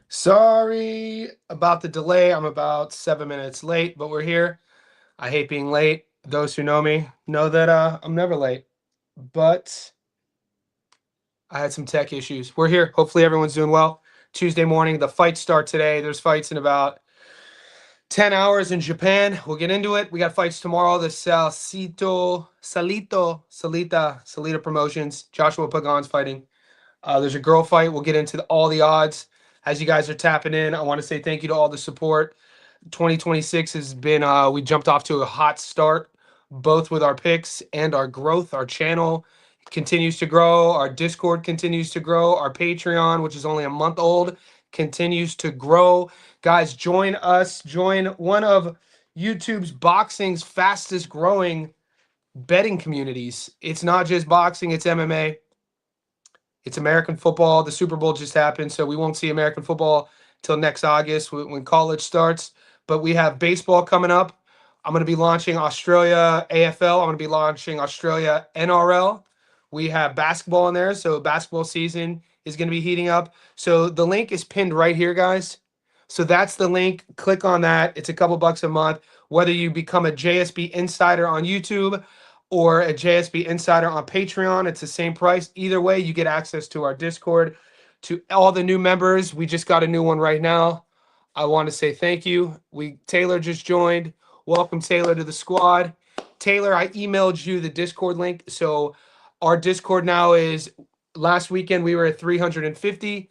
Sorry about the delay. I'm about 7 minutes late, but we're here. I hate being late. Those who know me know that I'm never late, but I had some tech issues. We're here. Hopefully, everyone's doing well. Tuesday morning, the fights start today. There's fights in about 10 hours in Japan. We'll get into it. We got fights tomorrow. The Salita Promotions. Joshua Pagan's fighting. There's a girl fight. We'll get into all the odds. As you guys are tapping in, I want to say thank you to all the support. 2026 has been, we jumped off to a hot start, both with our picks and our growth. Our channel continues to grow. Our Discord continues to grow. Our Patreon, which is only a month old, continues to grow. Guys, join us. Join one of YouTube's boxing's fastest growing betting communities. It's not just boxing, it's MMA. It's American football. The Super Bowl just happened, so we won't see American football till next August when college starts. But we have baseball coming up. I'm going to be launching Australia AFL. I'm going to be launching Australia NRL. We have basketball in there, so basketball season is going to be heating up. So the link is pinned right here, guys. So that's the link. Click on that. It's a couple bucks a month. Whether you become a JSB Insider on YouTube or a JSB Insider on Patreon, it's the same price. Either way, you get access to our Discord. To all the new members, we just got a new one right now. I want to say thank you. Taylor just joined. Welcome, Taylor, to the squad. Taylor, I emailed you the Discord link. So our Discord now is, last weekend we were at 350.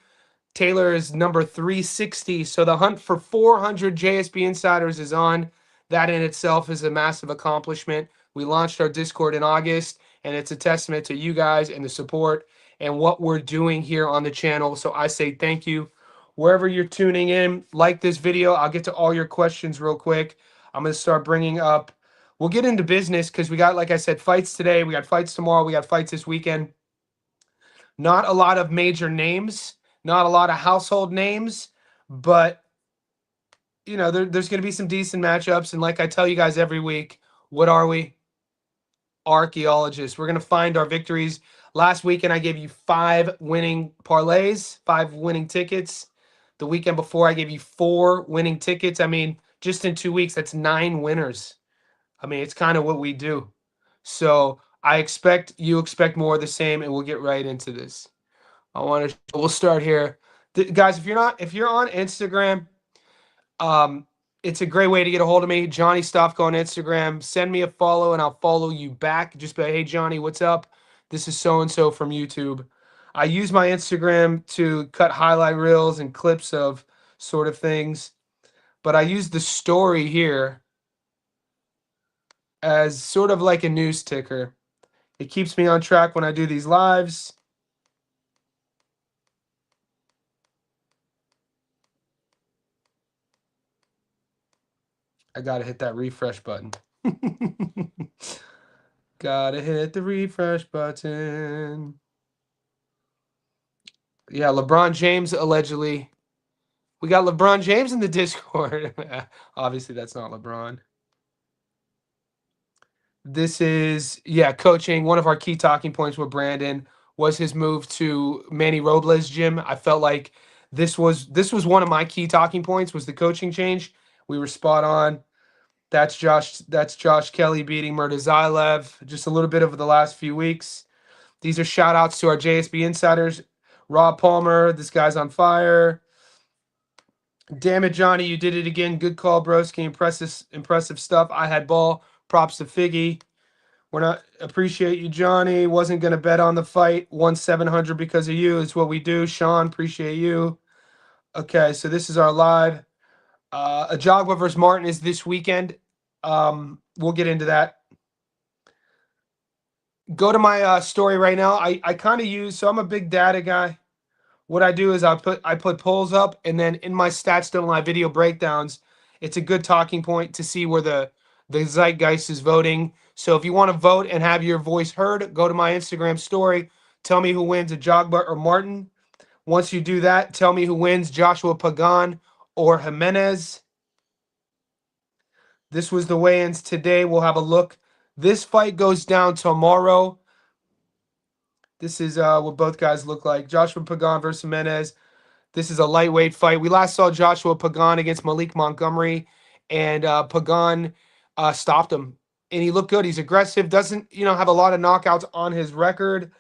Taylor is number 360. So the hunt for 400 JSB Insiders is on. That in itself is a massive accomplishment. We launched our Discord in August, and it's a testament to you guys and the support and what we're doing here on the channel. So I say thank you. Wherever you're tuning in, like this video. I'll get to all your questions real quick. I'm going to start bringing up, we'll get into business because we got, like I said, fights today. We got fights tomorrow. We got fights this weekend. Not a lot of major names, not a lot of household names, but you know, there's going to be some decent matchups. And like I tell you guys every week, what are we? Archaeologists. We're going to find our victories. Last weekend, I gave you 5 winning parlays, 5 winning tickets. The weekend before, I gave you 4 winning tickets. I mean, just in 2 weeks, that's 9 winners. I mean, it's kind of what we do. So I expect you expect more of the same, and we'll get right into this. We'll start here. Guys, if you're on Instagram, it's a great way to get a hold of me. Johnny Stofko on Instagram. Send me a follow and I'll follow you back. Just be like, hey, Johnny, what's up? This is so-and-so from YouTube. I use my Instagram to cut highlight reels and clips of sort of things. But I use the story here as sort of like a news ticker. It keeps me on track when I do these lives. I gotta hit that refresh button. Gotta hit the refresh button. Yeah, LeBron James allegedly. We got LeBron James in the Discord. Obviously, that's not LeBron. This is, yeah, coaching. One of our key talking points with Brandon was his move to Manny Robles' gym. I felt like this was one of my key talking points was the coaching change. We were spot on. That's Josh Kelly beating Murtazaev. Just a little bit over the last few weeks. These are shout outs to our JSB insiders. Rob Palmer, this guy's on fire. Damn it, Johnny, you did it again. Good call, broski. Impressive stuff. I had ball. Props to Figgy. We're not appreciate you, Johnny. Wasn't gonna bet on the fight. Won 700 because of you. It's what we do. Sean, appreciate you. Okay, so this is our live. Ajagba versus Martin is this weekend. We'll get into that. Go to my story right now. I kind of use, so I'm a big data guy. What I do is I put polls up, and then in my stats don't lie video breakdowns, it's a good talking point to see where the zeitgeist is voting. So if you want to vote and have your voice heard, go to my Instagram story. Tell me who wins, Ajagba or Martin. Once you do that, tell me who wins, Joshua Pagan or Jimenez. This was the weigh-ins today. We'll have a look. This fight goes down tomorrow. This is what both guys look like. Joshua Pagan versus Jimenez. This is a lightweight fight. We last saw Joshua Pagan against Malik Montgomery, and Pagan stopped him, and he looked good. He's aggressive. Doesn't have a lot of knockouts on his record.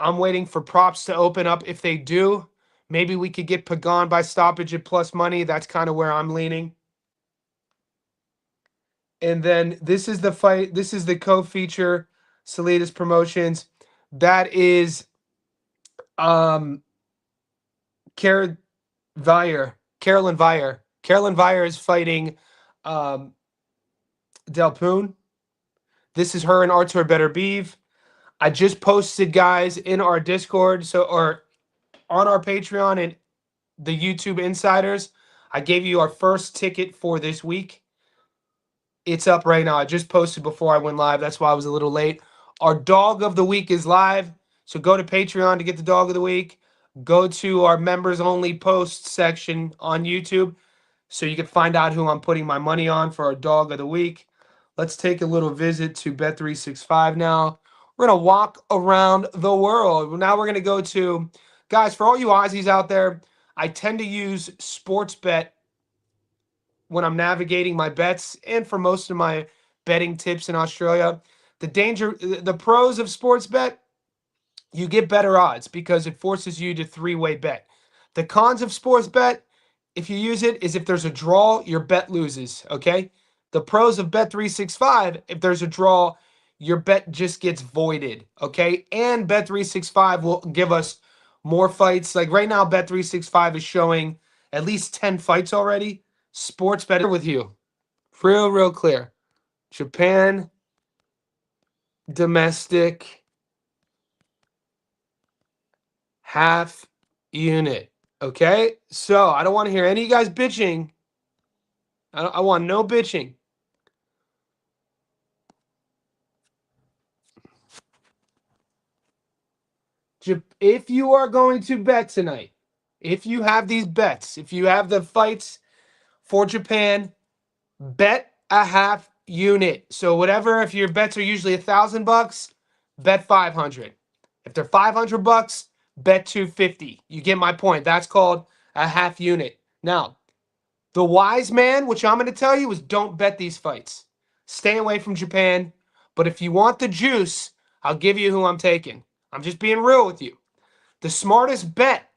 I'm waiting for props to open up. If they do, maybe we could get Pagan by stoppage at plus money. That's kind of where I'm leaning. And then this is the fight. This is the co-feature, Salidas Promotions. That is Carolyn Vire. Carolyn Vire. Carolyn Vire is fighting Del Poon. This is her and Artur Beterbiev. I just posted, guys, in our Discord, or on our Patreon and the YouTube Insiders. I gave you our first ticket for this week. It's up right now. I just posted before I went live. That's why I was a little late. Our dog of the week is live. So go to Patreon to get the dog of the week. Go to our members only post section on YouTube so you can find out who I'm putting my money on for our dog of the week. Let's take a little visit to Bet365 now. We're going to walk around the world. Now we're going to go to, guys, for all you Aussies out there, I tend to use Sportsbet when I'm navigating my bets and for most of my betting tips in Australia. The pros of Sportsbet, you get better odds because it forces you to three-way bet. The cons of Sportsbet, if you use it, is if there's a draw, your bet loses, okay? The pros of Bet365, if there's a draw, your bet just gets voided, okay? And Bet365 will give us more fights. Like right now, Bet365 is showing at least 10 fights already. Sportsbet with you. Real clear. Japan, domestic, half unit. Okay? So I don't want to hear any of you guys bitching. I want no bitching. If you are going to bet tonight, if you have these bets, if you have the fights for Japan, bet a half unit. So whatever, if your bets are usually $1,000, bet 500. If they're $500, bet 250. You get my point. That's called a half unit. Now, the wise man, which I'm going to tell you, is don't bet these fights. Stay away from Japan. But if you want the juice, I'll give you who I'm taking. I'm just being real with you. The smartest bet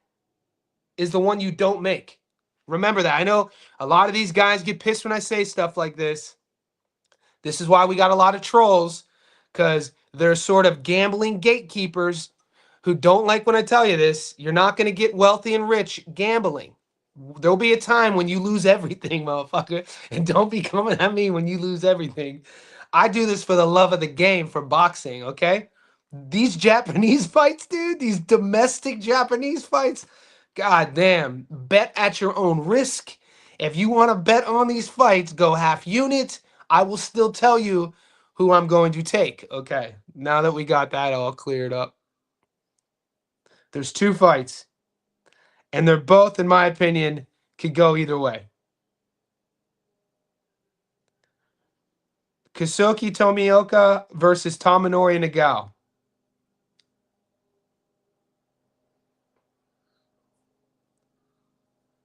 is the one you don't make. Remember that. I know a lot of these guys get pissed when I say stuff like this. This is why we got a lot of trolls, because they're sort of gambling gatekeepers who don't like when I tell you this. You're not going to get wealthy and rich gambling. There'll be a time when you lose everything, motherfucker. And don't be coming at me when you lose everything. I do this for the love of the game, for boxing, okay? These Japanese fights, dude, these domestic Japanese fights, god damn, bet at your own risk. If you want to bet on these fights, go half unit. I will still tell you who I'm going to take. Okay, now that we got that all cleared up. There's two fights, and they're both, in my opinion, could go either way. Kazuki Tomioka versus Tominori Nagao.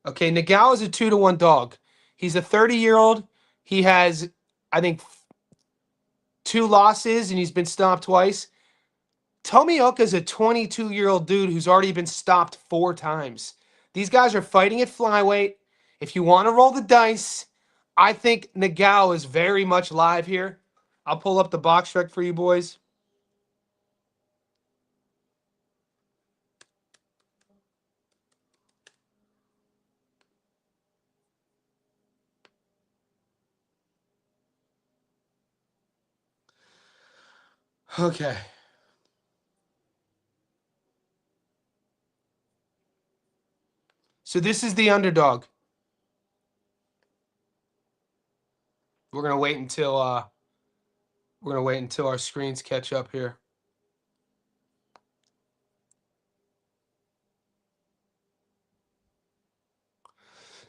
Okay, Nagao is a 2-1 dog. He's a 30-year-old. He has, I think, 2 losses, and he's been stopped twice. Tomioka is a 22-year-old dude who's already been stopped 4 times. These guys are fighting at flyweight. If you want to roll the dice, I think Nagao is very much live here. I'll pull up the box rec for you boys. Okay. So this is the underdog. We're gonna wait until our screens catch up here.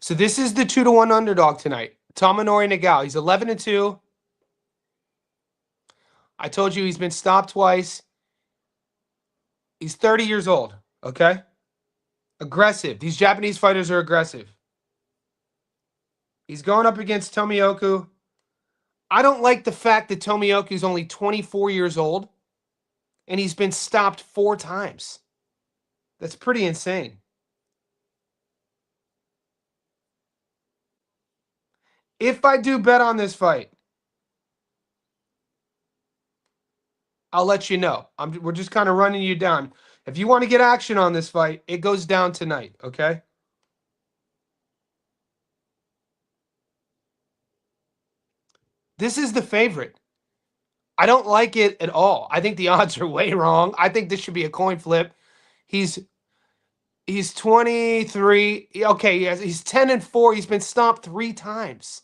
So this is the 2-1 underdog tonight. Tominori Nagao. He's 11-2. I told you he's been stopped twice. He's 30 years old. Okay. Aggressive. These Japanese fighters are aggressive. He's going up against Tomioka. I don't like the fact that Tomioka is only 24 years old and he's been stopped 4 times. That's pretty insane. If I do bet on this fight, I'll let you know. We're just kind of running you down. If you want to get action on this fight, it goes down tonight, okay? This is the favorite. I don't like it at all. I think the odds are way wrong. I think this should be a coin flip. He's 23. Okay, he's 10-4. He's been stopped 3 times.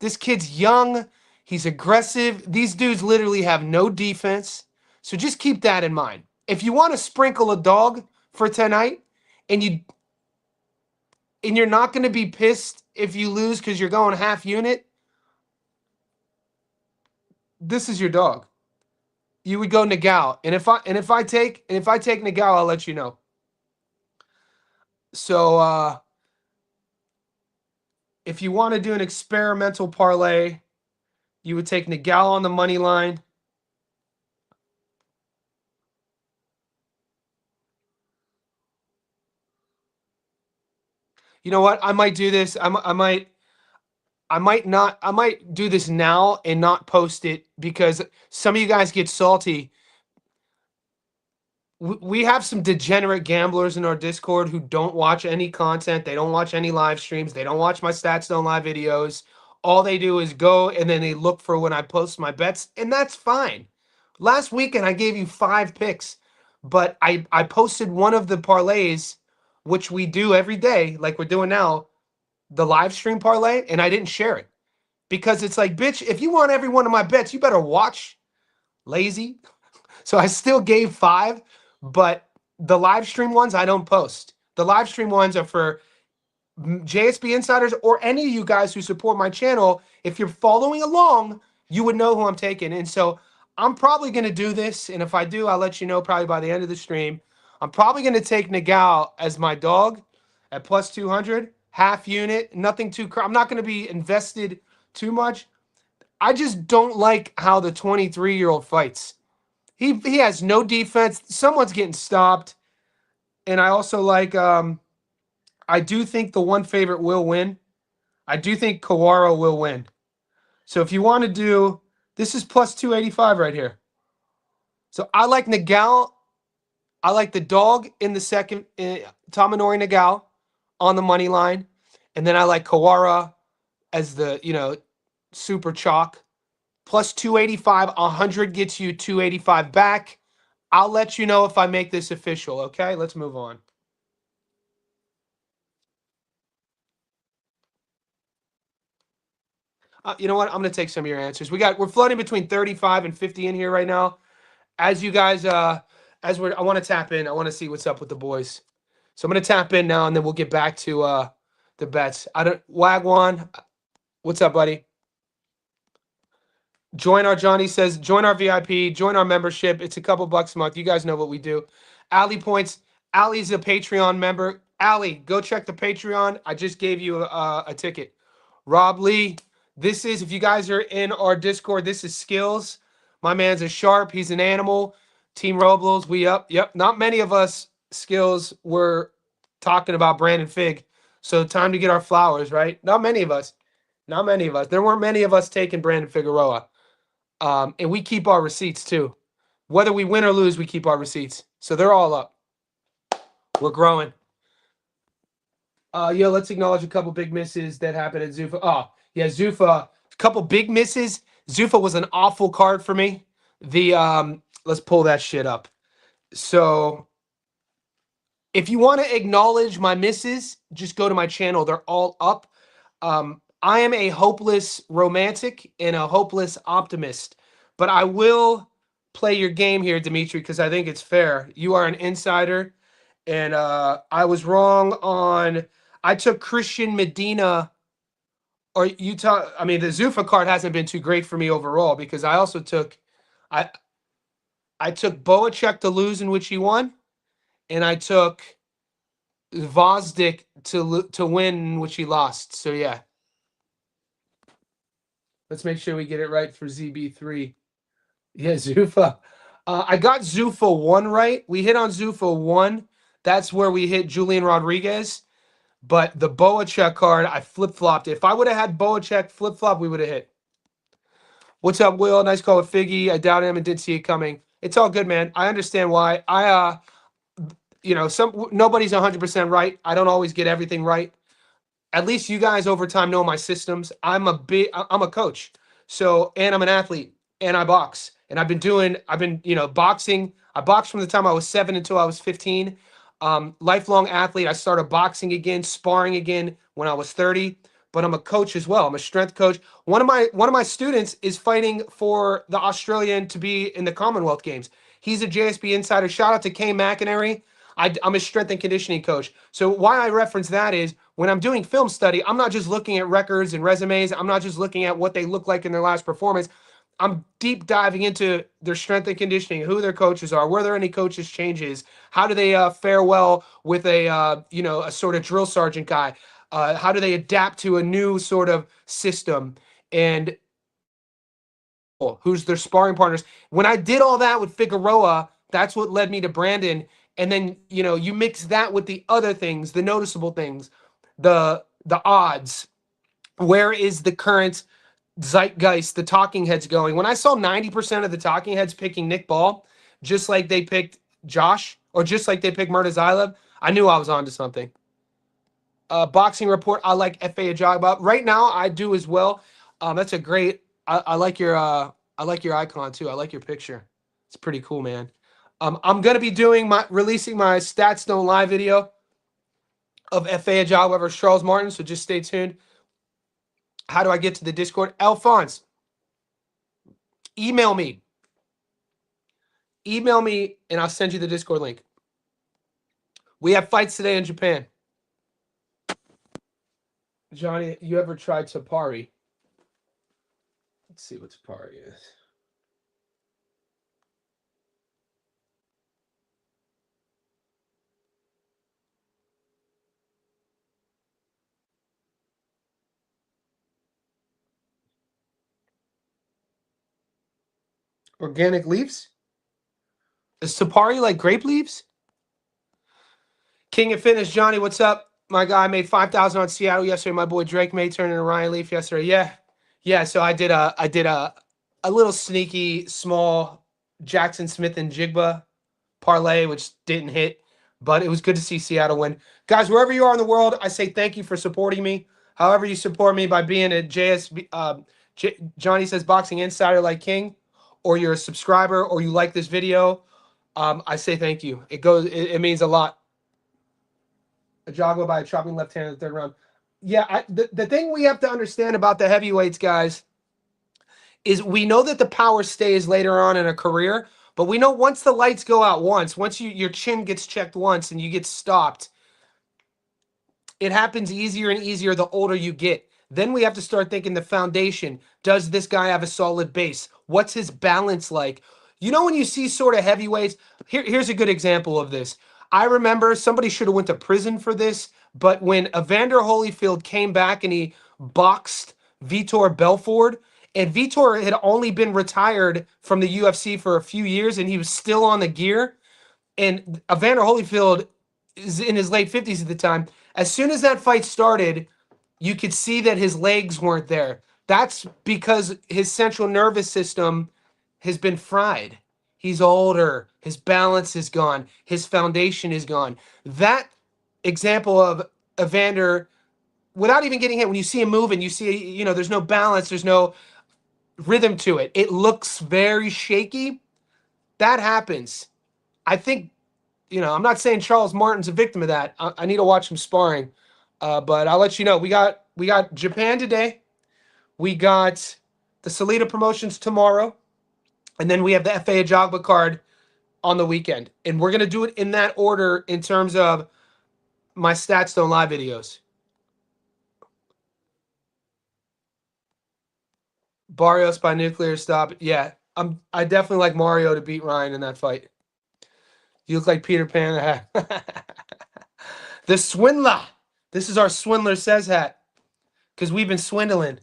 This kid's young. He's aggressive. These dudes literally have no defense. So just keep that in mind. If you want to sprinkle a dog for tonight and you're not going to be pissed if you lose because you're going half unit, this is your dog. You would go Nagao. And if I take Nagao, I'll let you know. So if you want to do an experimental parlay, you would take Nagao on the money line. You know what? I might do this. I might do this now and not post it because some of you guys get salty. We have some degenerate gamblers in our Discord who don't watch any content. They don't watch any live streams. They don't watch my Stats Don't Lie videos. All they do is go and then they look for when I post my bets, and that's fine. Last weekend, I gave you 5 picks, but I posted one of the parlays, which we do every day, like we're doing now, the live stream parlay, and I didn't share it. Because it's like, bitch, if you want every one of my bets, you better watch. Lazy. So I still gave 5, but the live stream ones I don't post. The live stream ones are for JSB insiders or any of you guys who support my channel. If you're following along, you would know who I'm taking. And so I'm probably going to do this. And if I do, I'll let you know probably by the end of the stream. I'm probably going to take Nagao as my dog at plus 200, half unit, nothing too. I'm not going to be invested too much. I just don't like how the 23-year-old fights. He has no defense. Someone's getting stopped. And I also like, I do think the one favorite will win. I do think Kawara will win. So if you want to do, this is plus 285 right here. So I like Nagao. I like the dog in the second, Tominori Nagao on the money line. And then I like Kawara as the, super chalk. Plus 285, 100 gets you 285 back. I'll let you know if I make this official, okay? Let's move on. You know what? I'm going to take some of your answers. We're floating between 35 and 50 in here right now. As you guys, I want to tap in. I want to see what's up with the boys. So I'm going to tap in now, and then we'll get back to the bets. Wagwan, what's up, buddy? Johnny says, join our VIP, join our membership. It's a couple bucks a month. You guys know what we do. Allie points. Allie's a Patreon member. Allie, go check the Patreon. I just gave you a ticket. Rob Lee, this is, if you guys are in our Discord, this is Skills. My man's a sharp. He's an animal. Team Robles, we up. Yep, not many of us, Skills, were talking about Brandon Fig. So time to get our flowers, right? Not many of us. Not many of us. There weren't many of us taking Brandon Figueroa. And we keep our receipts too. Whether we win or lose, we keep our receipts. So they're all up. We're growing. Let's acknowledge a couple big misses that happened at Zuffa. Oh, yeah, Zuffa. A couple big misses. Zuffa was an awful card for me. Let's pull that shit up. So if you want to acknowledge my misses, just go to my channel. They're all up. I am a hopeless romantic and a hopeless optimist, but I will play your game here, Dimitri, because I think it's fair. You are an insider, and I was wrong on. I took Christian Medina or Utah. I mean, the Zuffa card hasn't been too great for me overall because I also took, I took Boacek to lose in which he won, and I took Vosdick to win, which he lost. So yeah, let's make sure we get it right for ZB3. Yeah, Zuffa. I got Zuffa 1 right. We hit on Zuffa 1. That's where we hit Julian Rodriguez. But the Boacek card, I flip-flopped. If I would have had Boacek flip-flop, we would have hit. What's up, Will? Nice call with Figgy. I doubted him and did see it coming. It's all good, man. I understand why. Nobody's 100% right. I don't always get everything right. At least you guys over time know my systems. I'm a coach. So, and I'm an athlete and I box. And I've been, boxing. I boxed from the time I was 7 until I was 15. Lifelong athlete. I started boxing again, sparring again when I was 30. But I'm a coach as well. I'm a strength coach. One of my students is fighting for the Australian to be in the Commonwealth Games. He's a JSB insider. Shout out to Kay McInerney. I'm a strength and conditioning coach. So why I reference that is when I'm doing film study, I'm not just looking at records and resumes. I'm not just looking at what they look like in their last performance. I'm deep diving into their strength and conditioning, who their coaches are, were there any coaches changes, how do they fare well with a sort of drill sergeant guy, how do they adapt to a new sort of system, and who's their sparring partners. When I did all that with Figueroa, that's what led me to Brandon. And then, you mix that with the other things, the noticeable things, the odds. Where is the current zeitgeist, the talking heads going? When I saw 90% of the talking heads picking Nick Ball, just like they picked Josh, or just like they picked Murtazaev, I knew I was onto something. Boxing report, I like F.A. Ajagba. Right now, I do as well. That's a great. I like your icon too. I like your picture. It's pretty cool, man. I'm gonna be releasing my Stats Don't Lie video of F.A. Ajagba versus Charles Martin. So just stay tuned. How do I get to the Discord? Alphonse, email me. Email me, and I'll send you the Discord link. We have fights today in Japan. Johnny, you ever tried Tapari? Let's see what Tapari is. Organic leaves? Is Tapari like grape leaves? King of Fitness, Johnny, what's up? My guy made 5,000 on Seattle yesterday. My boy Drake made turn into Ryan Leaf yesterday. Yeah. So I did a little sneaky small Jackson Smith and Jigba parlay, which didn't hit, but it was good to see Seattle win. Guys, wherever you are in the world, I say thank you for supporting me. However you support me by being a JSB, Johnny Says Boxing Insider like King, or you're a subscriber, or you like this video, I say thank you. It means a lot. Ajagba by a chopping left hand in the third round. Yeah, the thing we have to understand about the heavyweights, guys, is we know that the power stays later on in a career, but we know once the lights go out once your chin gets checked once and you get stopped, it happens easier and easier the older you get. Then we have to start thinking the foundation. Does this guy have a solid base? What's his balance like? When you see sort of heavyweights, here's a good example of this. I remember somebody should have went to prison for this, but when Evander Holyfield came back and he boxed Vitor Belfort, and Vitor had only been retired from the UFC for a few years, and he was still on the gear, and Evander Holyfield is in his late 50s at the time. As soon as that fight started, you could see that his legs weren't there. That's because his central nervous system has been fried. He's older. His balance is gone. His foundation is gone. That example of Evander, without even getting hit, when you see him moving, you see, there's no balance. There's no rhythm to it. It looks very shaky. That happens. I think, I'm not saying Charles Martin's a victim of that. I need to watch him sparring. But I'll let you know. We got Japan today. We got the Salida promotions tomorrow. And then we have the F.A. Ajagba card on the weekend. And we're going to do it in that order in terms of my Stats Don't Lie videos. Barrios by nuclear stop. Yeah, I definitely like Mario to beat Ryan in that fight. You look like Peter Pan. The swindler. This is our swindler says hat because we've been swindling.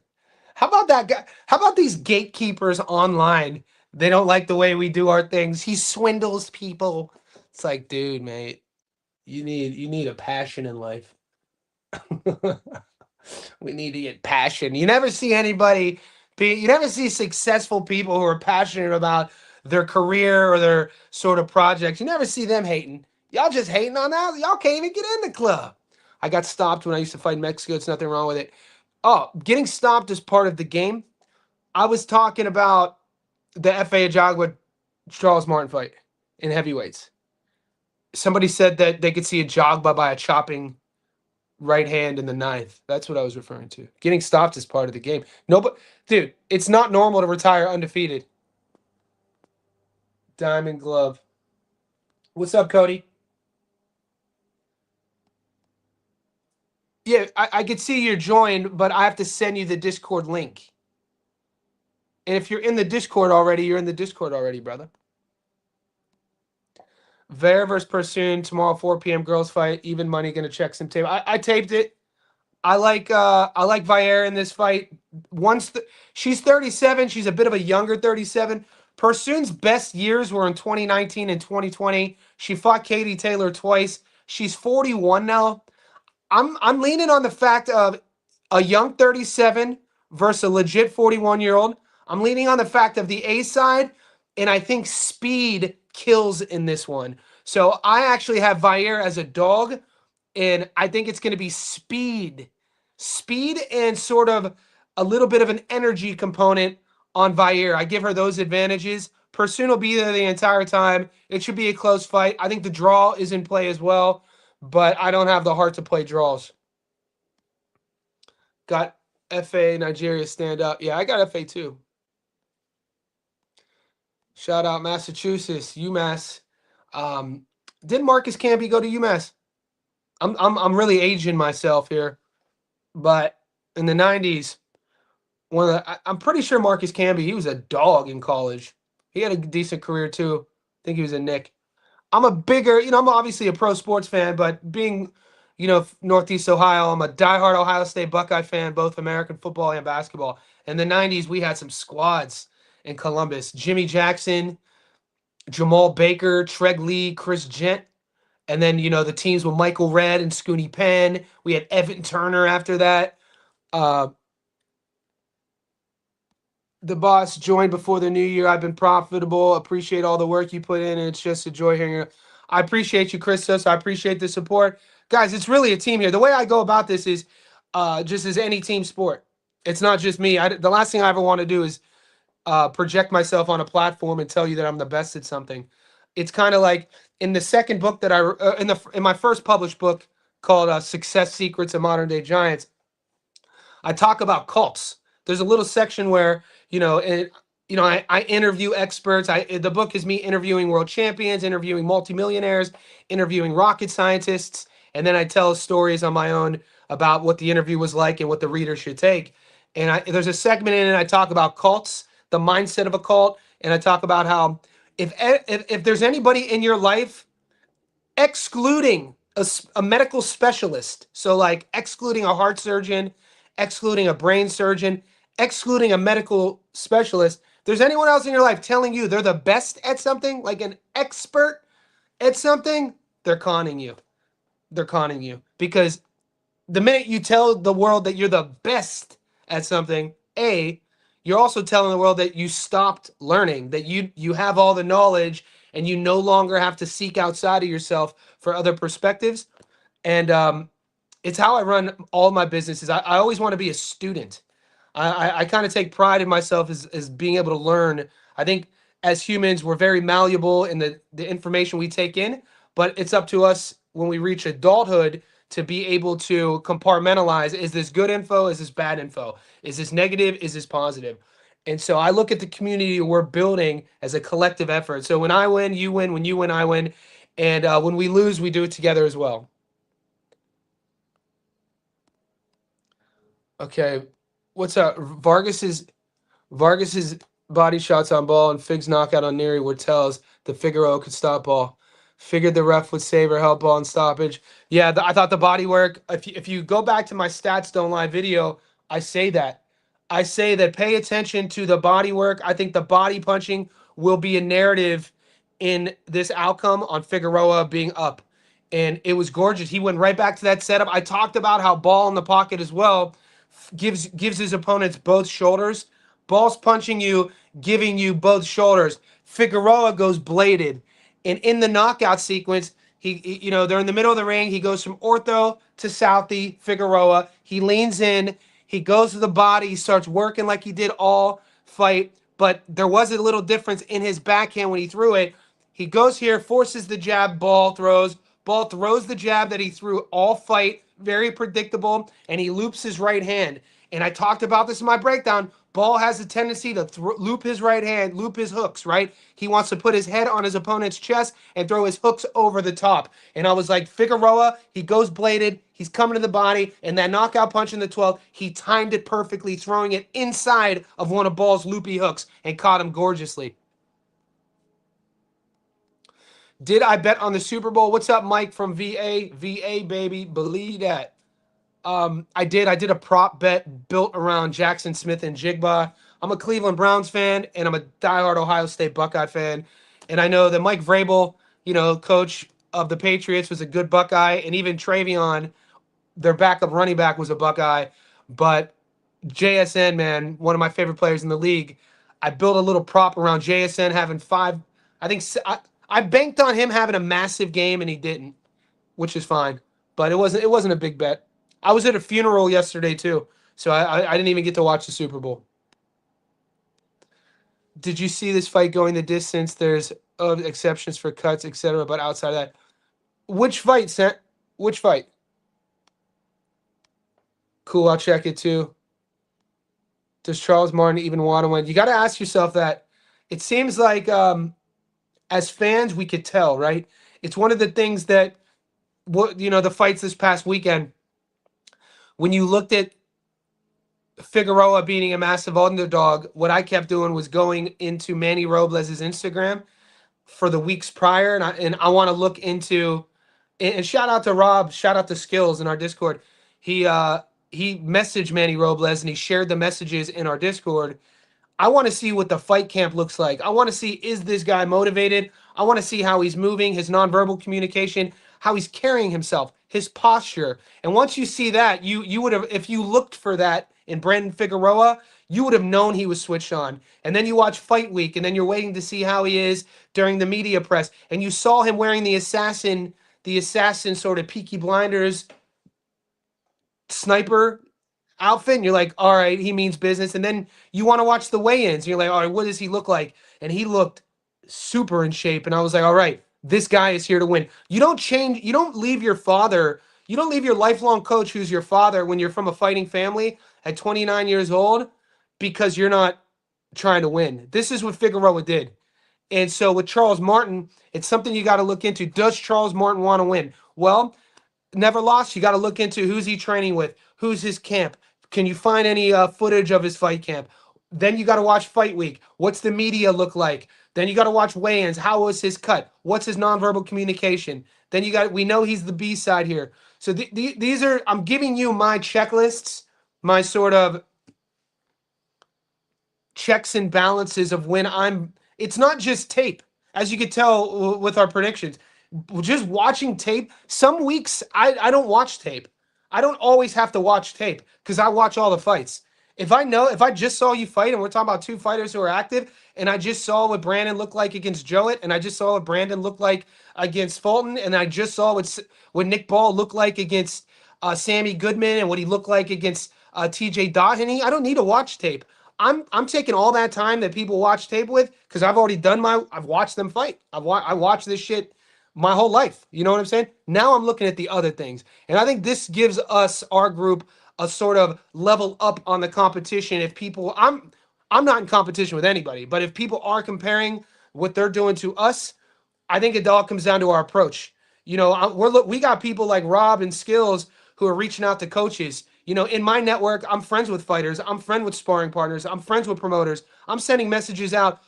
How about that guy? How about these gatekeepers online? They don't like the way we do our things. He swindles people. It's like, dude, mate, you need a passion in life. We need to get passion. You never see anybody you never see successful people who are passionate about their career or their sort of projects. You never see them hating. Y'all just hating on that. Y'all can't even get in the club. I got stopped when I used to fight in Mexico. It's nothing wrong with it. Oh, getting stopped is part of the game. I was talking about the F.A. Ajagba Charles Martin fight in heavyweights. Somebody said that they could see Ajagba by a chopping right hand in the ninth. That's what I was referring to. Getting stopped is part of the game. No, but dude, it's not normal to retire undefeated. Diamond glove. What's up, Cody? Yeah, I could see you're joined, but I have to send you the Discord link. And if you're in the Discord already, you're in the Discord already, brother. Ver versus Pursoon tomorrow, 4 p.m. girls fight. Even money, gonna check some tape. I taped it. I like Vayer in this fight. She's 37, she's a bit of a younger 37. Pursoon's best years were in 2019 and 2020. She fought Katie Taylor twice. She's 41 now. I'm leaning on the fact of a young 37 versus a legit 41-year-old. I'm leaning on the fact of the A side, and I think speed kills in this one. So I actually have Vayer as a dog, and I think it's going to be speed. Speed and sort of a little bit of an energy component on Vayer. I give her those advantages. Pursoon will be there the entire time. It should be a close fight. I think the draw is in play as well, but I don't have the heart to play draws. Got FA Nigeria stand up. Yeah, I got FA too. Shout out Massachusetts, UMass. Didn't Marcus Camby go to UMass? I'm really aging myself here, but in the 90s, I'm pretty sure Marcus Camby, he was a dog in college. He had a decent career too. I think he was a Nick. I'm I'm obviously a pro sports fan, but being, Northeast Ohio, I'm a diehard Ohio State Buckeye fan, both American football and basketball. In the 90s, we had some squads in Columbus. Jimmy Jackson, Jamal Baker, Treg Lee, Chris Gent. And then, the teams with Michael Redd and Scooney Penn. We had Evan Turner after that. The boss joined before the new year. I've been profitable. Appreciate all the work you put in, and it's just a joy hearing you. I appreciate you, Christos. I appreciate the support. Guys, it's really a team here. The way I go about this is just as any team sport. It's not just me. The last thing I ever want to do is project myself on a platform and tell you that I'm the best at something. It's kind of like in the second book that in my first published book called Success Secrets of Modern Day Giants, I talk about cults. There's a little section where, I interview experts. The book is me interviewing world champions, interviewing multimillionaires, interviewing rocket scientists, and then I tell stories on my own about what the interview was like and what the reader should take. And there's a segment in it I talk about cults, the mindset of a cult, and I talk about how if there's anybody in your life, excluding a medical specialist, so like excluding a heart surgeon, excluding a brain surgeon, excluding a medical specialist, if there's anyone else in your life telling you they're the best at something, like an expert at something, they're conning you. They're conning you. Because the minute you tell the world that you're the best at something, you're also telling the world that you stopped learning, that you have all the knowledge and you no longer have to seek outside of yourself for other perspectives. And it's how I run all my businesses. I always want to be a student. I kind of take pride in myself as being able to learn. I think as humans, we're very malleable in the information we take in, but it's up to us when we reach adulthood to be able to compartmentalize. Is this good info? Is this bad info? Is this negative? Is this positive? And so I look at the community we're building as a collective effort. So when I win, you win. When you win, I win. And when we lose, we do it together as well. Okay, what's up? Vargas's body shots on ball and Fig's knockout on Neary would tell us the Figaro could stop ball. Figured the ref would save or help ball and stoppage. Yeah, I thought the body work. If you go back to my stats don't lie video, I say that. I say that pay attention to the body work. I think the body punching will be a narrative in this outcome on Figueroa being up. And it was gorgeous. He went right back to that setup. I talked about how ball in the pocket as well gives his opponents both shoulders. Ball's punching you, giving you both shoulders. Figueroa goes bladed. And in the knockout sequence, they're in the middle of the ring. He goes from ortho to Southie, Figueroa. He leans in. He goes to the body. He starts working like he did all fight. But there was a little difference in his backhand when he threw it. He goes here, forces the jab, ball throws. Ball throws the jab that he threw all fight. Very predictable. And he loops his right hand. And I talked about this in my breakdown. Ball has a tendency to loop his right hand, loop his hooks, right? He wants to put his head on his opponent's chest and throw his hooks over the top. And I was like, Figueroa, he goes bladed, he's coming to the body, and that knockout punch in the 12th, he timed it perfectly, throwing it inside of one of Ball's loopy hooks and caught him gorgeously. Did I bet on the Super Bowl? What's up, Mike from VA? VA, baby, believe that. I did a prop bet built around Jackson Smith and Jigba. I'm a Cleveland Browns fan, and I'm a diehard Ohio State Buckeye fan. And I know that Mike Vrabel, coach of the Patriots, was a good Buckeye, and even Travion, their backup running back, was a Buckeye. But JSN, man, one of my favorite players in the league. I built a little prop around JSN having five. I banked on him having a massive game, and he didn't, which is fine. But it wasn't a big bet. I was at a funeral yesterday too, so I didn't even get to watch the Super Bowl. Did you see this fight going the distance? There's exceptions for cuts, etc. But outside of that, which fight, Sent? Which fight? Cool, I'll check it too. Does Charles Martin even want to win? You got to ask yourself that. It seems like as fans, we could tell, right? It's one of the things that, the fights this past weekend, when you looked at Figueroa beating a massive underdog, what I kept doing was going into Manny Robles' Instagram for the weeks prior, and I want to look into, and shout out to Rob, shout out to Skills in our Discord. He messaged Manny Robles and he shared the messages in our Discord. I want to see what the fight camp looks like. I want to see, is this guy motivated? I want to see how he's moving, his nonverbal communication, how he's carrying himself, his posture. And once you see that, you would have, if you looked for that in Brandon Figueroa, you would have known he was switched on. And then you watch Fight Week, and then you're waiting to see how he is during the media press. And you saw him wearing the assassin sort of Peaky Blinders sniper outfit, and you're like, all right, he means business. And then you want to watch the weigh-ins, and you're like, all right, what does he look like? And he looked super in shape, and I was like, all right, this guy is here to win. You don't leave your father, you don't leave your lifelong coach who's your father when you're from a fighting family at 29 years old because you're not trying to win. This is what Figueroa did. And so with Charles Martin, it's something you got to look into. Does Charles Martin want to win? Well, never lost. You got to look into who's he training with, who's his camp. Can you find any footage of his fight camp? Then you got to watch Fight Week. What's the media look like? Then you got to watch weigh-ins. How was his cut? What's his nonverbal communication? Then we know he's the B side here. So these are, I'm giving you my checklists, my sort of checks and balances of when it's not just tape, as you could tell with our predictions. Just watching tape. Some weeks I don't watch tape. I don't always have to watch tape because I watch all the fights. If I just saw you fight, and we're talking about two fighters who are active, and I just saw what Brandon looked like against Jowett, and I just saw what Brandon looked like against Fulton, and I just saw what Nick Ball looked like against Sammy Goodman, and what he looked like against TJ Devinhaney, I don't need to watch tape. I'm taking all that time that people watch tape with because I've watched them fight. I watched this shit my whole life. You know what I'm saying? Now I'm looking at the other things. And I think this gives us, our group, a sort of level up on the competition. If people, I'm not in competition with anybody, but if people are comparing what they're doing to us, I think it all comes down to our approach. We got people like Rob and Skills who are reaching out to coaches. In my network, I'm friends with fighters. I'm friends with sparring partners. I'm friends with promoters. I'm sending messages out.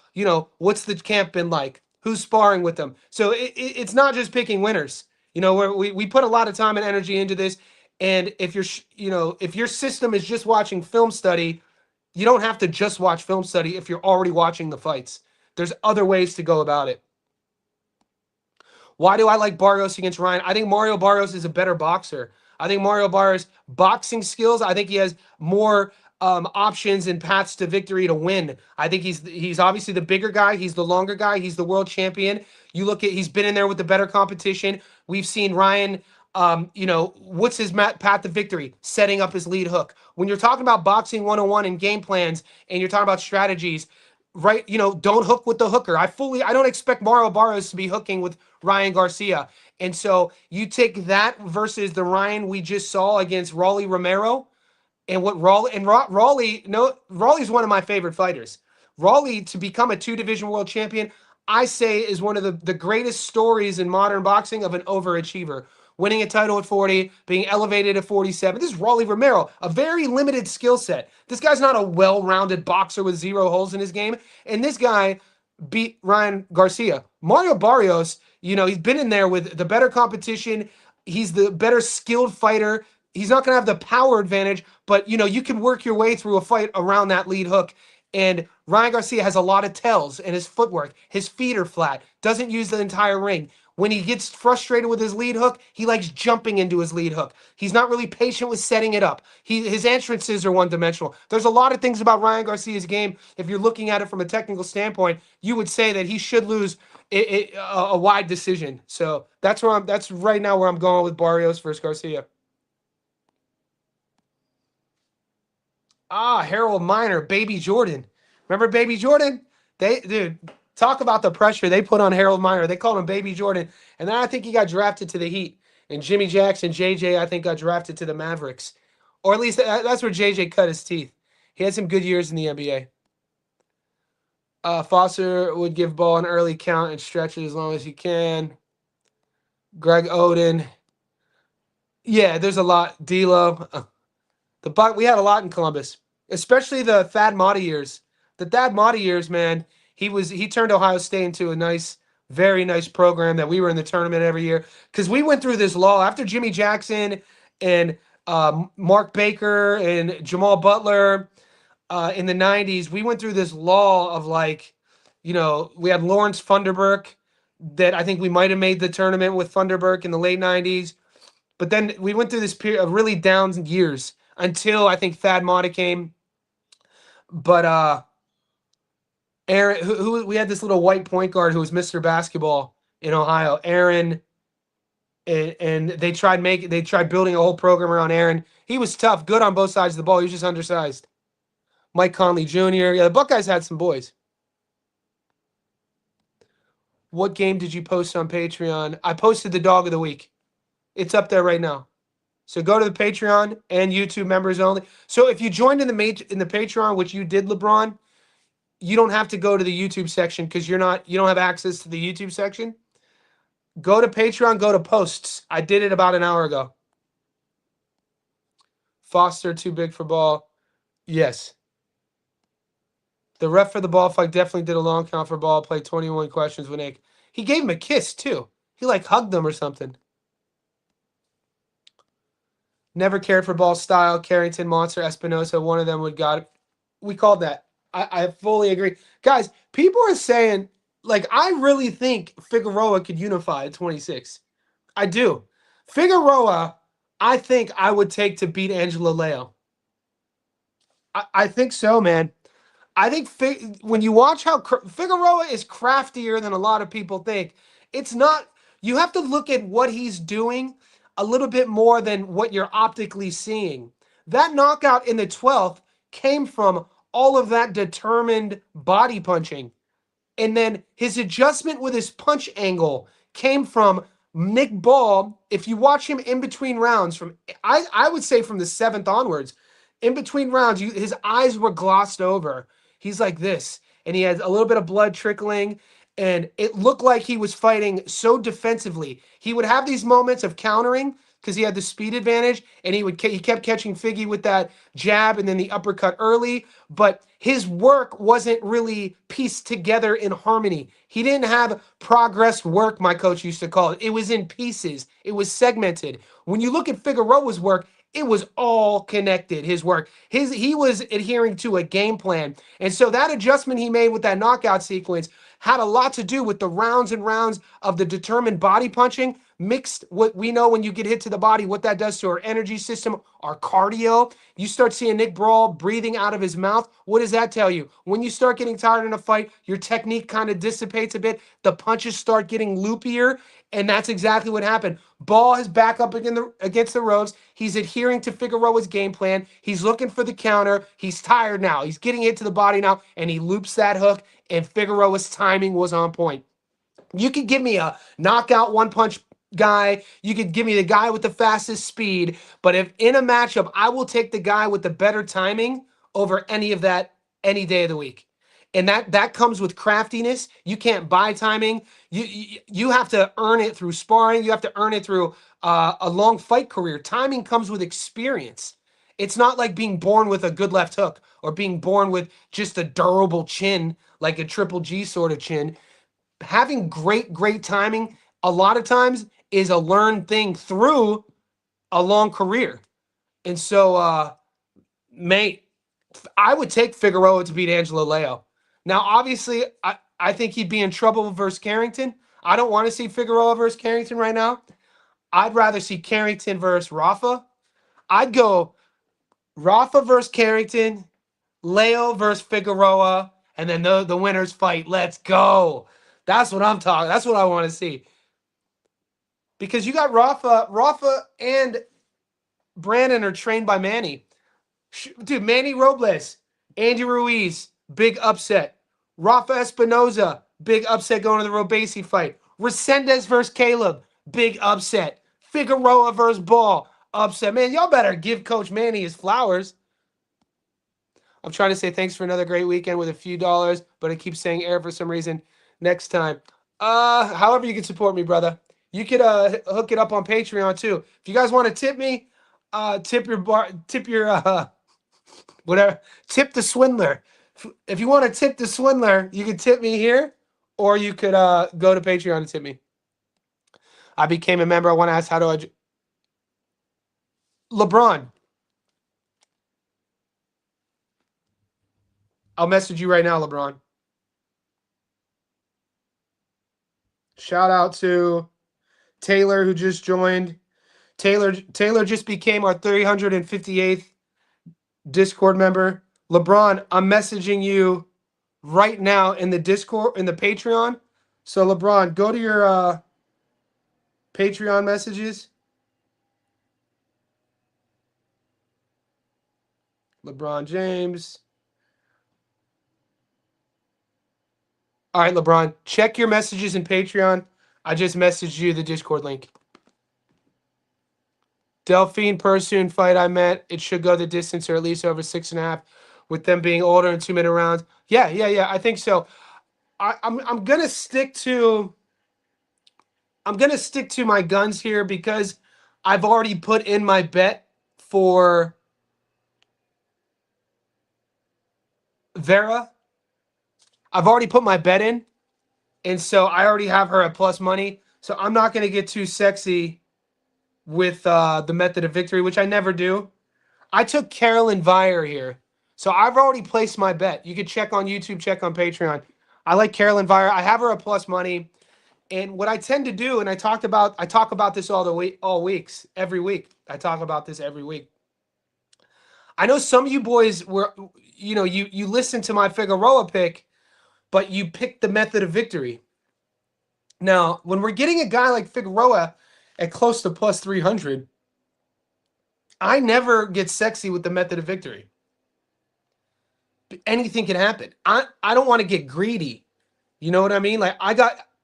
What's the camp been like? who's sparring with them. So it's not just picking winners. You know, where we put a lot of time and energy into this. And if if your system is just watching film study, you don't have to just watch film study if you're already watching the fights. There's other ways to go about it. Why do I like Barrios against Ryan? I think Mario Barrios is a better boxer. I think Mario Barrios' boxing skills, I think he has more options and paths to victory to win. I think he's obviously the bigger guy. He's the longer guy. He's the world champion. You look at, he's been in there with the better competition. We've seen Ryan, what's his path to victory? Setting up his lead hook. When you're talking about boxing 101 and game plans, and you're talking about strategies, right? Don't hook with the hooker. I don't expect Mario Barrios to be hooking with Ryan Garcia. And so you take that versus the Ryan we just saw against Rolly Romero. And what Rawley's one of my favorite fighters. Rawley, to become a 2-division world champion, I say is one of the greatest stories in modern boxing of an overachiever. Winning a title at 40, being elevated at 47. This is Rolly Romero, a very limited skill set. This guy's not a well-rounded boxer with 0 holes in his game. And this guy beat Ryan Garcia. Mario Barrios, he's been in there with the better competition. He's the better skilled fighter. He's not going to have the power advantage, but, you can work your way through a fight around that lead hook. And Ryan Garcia has a lot of tells in his footwork. His feet are flat, doesn't use the entire ring. When he gets frustrated with his lead hook, he likes jumping into his lead hook. He's not really patient with setting it up. His entrances are one-dimensional. There's a lot of things about Ryan Garcia's game. If you're looking at it from a technical standpoint, you would say that he should lose a wide decision. So that's right now where I'm going with Barrios versus Garcia. Harold Miner, Baby Jordan. Remember Baby Jordan? Dude, talk about the pressure they put on Harold Miner. They called him Baby Jordan. And then I think he got drafted to the Heat. And Jimmy Jackson, JJ, I think got drafted to the Mavericks. Or at least that's where JJ cut his teeth. He had some good years in the NBA. Foster would give ball an early count and stretch it as long as he can. Greg Oden. Yeah, there's a lot. D'Lo. We had a lot in Columbus, especially the Thad Matta years. The Thad Matta years, man, he turned Ohio State into a very nice program that we were in the tournament every year. Because we went through this lull after Jimmy Jackson and Mark Baker and Jamal Butler in the 90s. We went through this lull of we had Lawrence Funderburk that I think we might have made the tournament with Funderburk in the late 90s. But then we went through this period of really down years until I think Thad Matta came. But Aaron, who we had this little white point guard who was Mr. Basketball in Ohio, Aaron, and they tried building a whole program around Aaron. He was tough, good on both sides of the ball. He was just undersized. Mike Conley Jr. Yeah, the Buckeyes had some boys. What game did you post on Patreon? I posted the Dog of the Week. It's up there right now. So go to the Patreon and YouTube members only. So if you joined in the Patreon, which you did, LeBron, you don't have to go to the YouTube section because you don't have access to the YouTube section. Go to Patreon, go to posts. I did it about an hour ago. Foster too big for ball. Yes. The ref for the ball fight definitely did a long count for ball. Played 21 questions with Nick. He gave him a kiss too. He hugged him or something. Never cared for ball style. Carrington, Monster, Espinosa. One of them got it. We called that. I fully agree. Guys, people are saying, I really think Figueroa could unify at 26. I do. Figueroa, I think I would take to beat Angelo Leo. I think so, man. I think when you watch how Figueroa is craftier than a lot of people think, it's not. You have to look at what he's doing a little bit more than what you're optically seeing. That knockout in the 12th came from all of that determined body punching. And then his adjustment with his punch angle came from Nick Ball. If you watch him in between rounds, I would say from the 7th onwards, in between rounds, his eyes were glossed over. He's like this, and he had a little bit of blood trickling, and it looked like he was fighting so defensively. He would have these moments of countering because he had the speed advantage, and he kept catching Figgy with that jab and then the uppercut early, but his work wasn't really pieced together in harmony. He didn't have progress work, my coach used to call it. It was in pieces. It was segmented. When you look at Figueroa's work, it was all connected. His work, he was adhering to a game plan, and so that adjustment he made with that knockout sequence had a lot to do with the rounds and rounds of the determined body punching mixed what we know when you get hit to the body, what that does to our energy system, our cardio. You start seeing Nick Brawl breathing out of his mouth. What does that tell you? When you start getting tired in a fight, your technique kind of dissipates a bit. The punches start getting loopier, and that's exactly what happened. Ball is back up against the ropes. He's adhering to Figueroa's game plan. He's looking for the counter. He's tired now. He's getting hit to the body now, and he loops that hook, and Figueroa's timing was on point. You could give me a knockout one-punch guy. You could give me the guy with the fastest speed. But if in a matchup, I will take the guy with the better timing over any of that any day of the week. And that comes with craftiness. You can't buy timing. You have to earn it through sparring. You have to earn it through a long fight career. Timing comes with experience. It's not like being born with a good left hook or being born with just a durable chin, like a Triple G sort of chin. Having great timing a lot of times is a learned thing through a long career. And so, mate, I would take Figueroa to beat Angelo Leo. Now, obviously, I think he'd be in trouble versus Carrington. I don't want to see Figueroa versus Carrington right now. I'd rather see Carrington versus Rafa. I'd go Rafa versus Carrington, Leo versus Figueroa, and then the winners fight. Let's go. That's what I'm talking. That's what I want to see. Because you got Rafa and Brandon are trained by Manny. Dude, Manny Robles, Andy Ruiz, big upset. Rafa Espinoza, big upset going to the Robesi fight. Resendez versus Caleb, big upset. Figueroa versus Ball, upset. Man, y'all better give Coach Manny his flowers. I'm trying to say thanks for another great weekend with a few dollars, but it keeps saying error for some reason. Next time. However you can support me, brother. You could hook it up on Patreon too. If you guys want to tip me, tip the swindler. If you want to tip the swindler, you can tip me here, or you could go to Patreon and tip me. I became a member. I want to ask how do I LeBron. I'll message you right now, LeBron. Shout out to Taylor, who just joined. Taylor just became our 358th Discord member. LeBron, I'm messaging you right now in the Discord, in the Patreon. So LeBron, go to your Patreon messages. LeBron James. All right, LeBron, check your messages in Patreon. I just messaged you the Discord link. Delphine Pursoon fight I met. It should go the distance or at least over 6.5 with them being older in 2-minute rounds. Yeah. I think so. I'm gonna stick to my guns here because I've already put in my bet for Vera. I've already put my bet in, and so I already have her at plus money. So I'm not going to get too sexy with the method of victory, which I never do. I took Carolyn Vire here. So I've already placed my bet. You can check on YouTube, check on Patreon. I like Carolyn Vire. I have her at plus money. And what I tend to do, and I talk about this all weeks, every week. I talk about this every week. I know some of you boys were, you listen to my Figueroa pick, but you picked the method of victory. Now, when we're getting a guy like Figueroa at close to plus 300, I never get sexy with the method of victory. Anything can happen. I don't want to get greedy. You know what I mean? Like,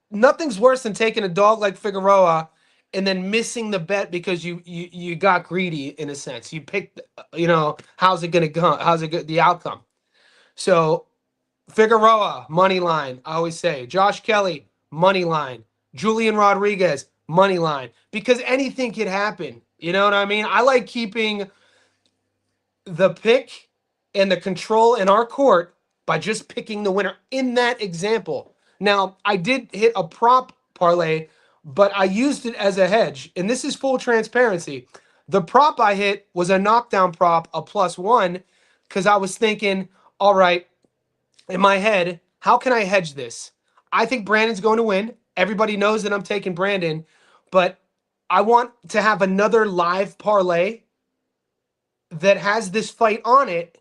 nothing's worse than taking a dog like Figueroa and then missing the bet because you got greedy in a sense. You picked, how's it going to go? How's it the outcome? So Figueroa, money line, I always say. Josh Kelly, money line. Julian Rodriguez, money line. Because anything can happen. You know what I mean? I like keeping the pick and the control in our court by just picking the winner in that example. Now, I did hit a prop parlay, but I used it as a hedge. And this is full transparency. The prop I hit was a knockdown prop, a +1, because I was thinking, all right, in my head, how can I hedge this? I think Brandon's going to win. Everybody knows that I'm taking Brandon, but I want to have another live parlay that has this fight on it,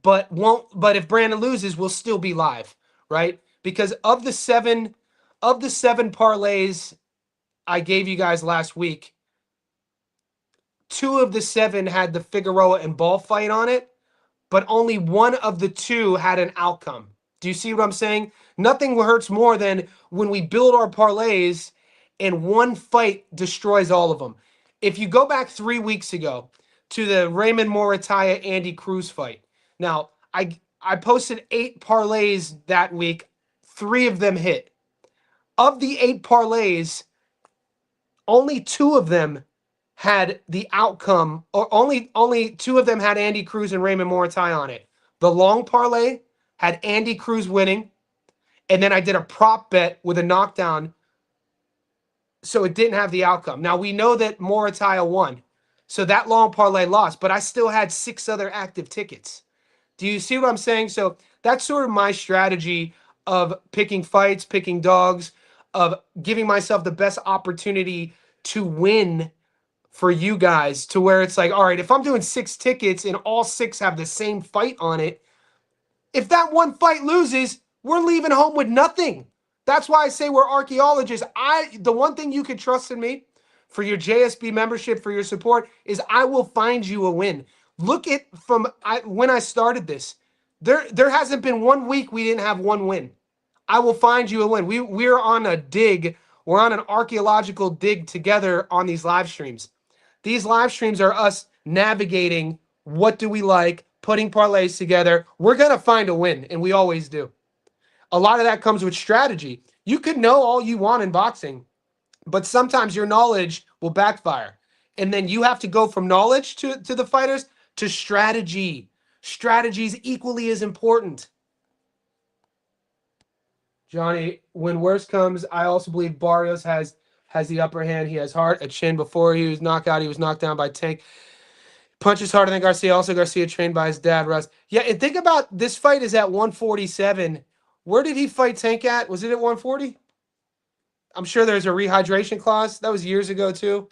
but won't. But if Brandon loses, we'll still be live, right? Because of the seven parlays I gave you guys last week, 2 of the 7 had the Figueroa and Ball fight on it, but only 1 of the 2 had an outcome. Do you see what I'm saying? Nothing hurts more than when we build our parlays and one fight destroys all of them. If you go back 3 weeks ago to the Raymond Morataya Andy Cruz fight. Now, I posted 8 parlays that week. 3 of them hit. Of the 8 parlays, only 2 of them had the outcome, or only 2 of them had Andy Cruz and Raymond Morataya on it. The long parlay had Andy Cruz winning, and then I did a prop bet with a knockdown, so it didn't have the outcome. Now, we know that Morataya won, so that long parlay lost, but I still had 6 other active tickets. Do you see what I'm saying? So that's sort of my strategy of picking fights, picking dogs, of giving myself the best opportunity to win for you guys, to where it's like, all right, if I'm doing 6 tickets and all 6 have the same fight on it, if that one fight loses, we're leaving home with nothing. That's why I say we're archaeologists. The one thing you can trust in me for your JSB membership, for your support, is I will find you a win. Look at when I started this. There hasn't been 1 week we didn't have 1 win. I will find you a win. We're on a dig. We're on an archaeological dig together on these live streams. These live streams are us navigating what do we like, putting parlays together. We're going to find a win, and we always do. A lot of that comes with strategy. You could know all you want in boxing, but sometimes your knowledge will backfire. And then you have to go from knowledge to the fighters to strategy. Strategy is equally as important. Johnny, when worse comes, I also believe Barrios has the upper hand. He has heart, a chin. Before he was knocked out, he was knocked down by Tank. Punches harder than Garcia. Also, Garcia trained by his dad, Russ. Yeah, and think about this fight is at 147. Where did he fight Tank at? Was it at 140? I'm sure there's a rehydration clause. That was years ago, too.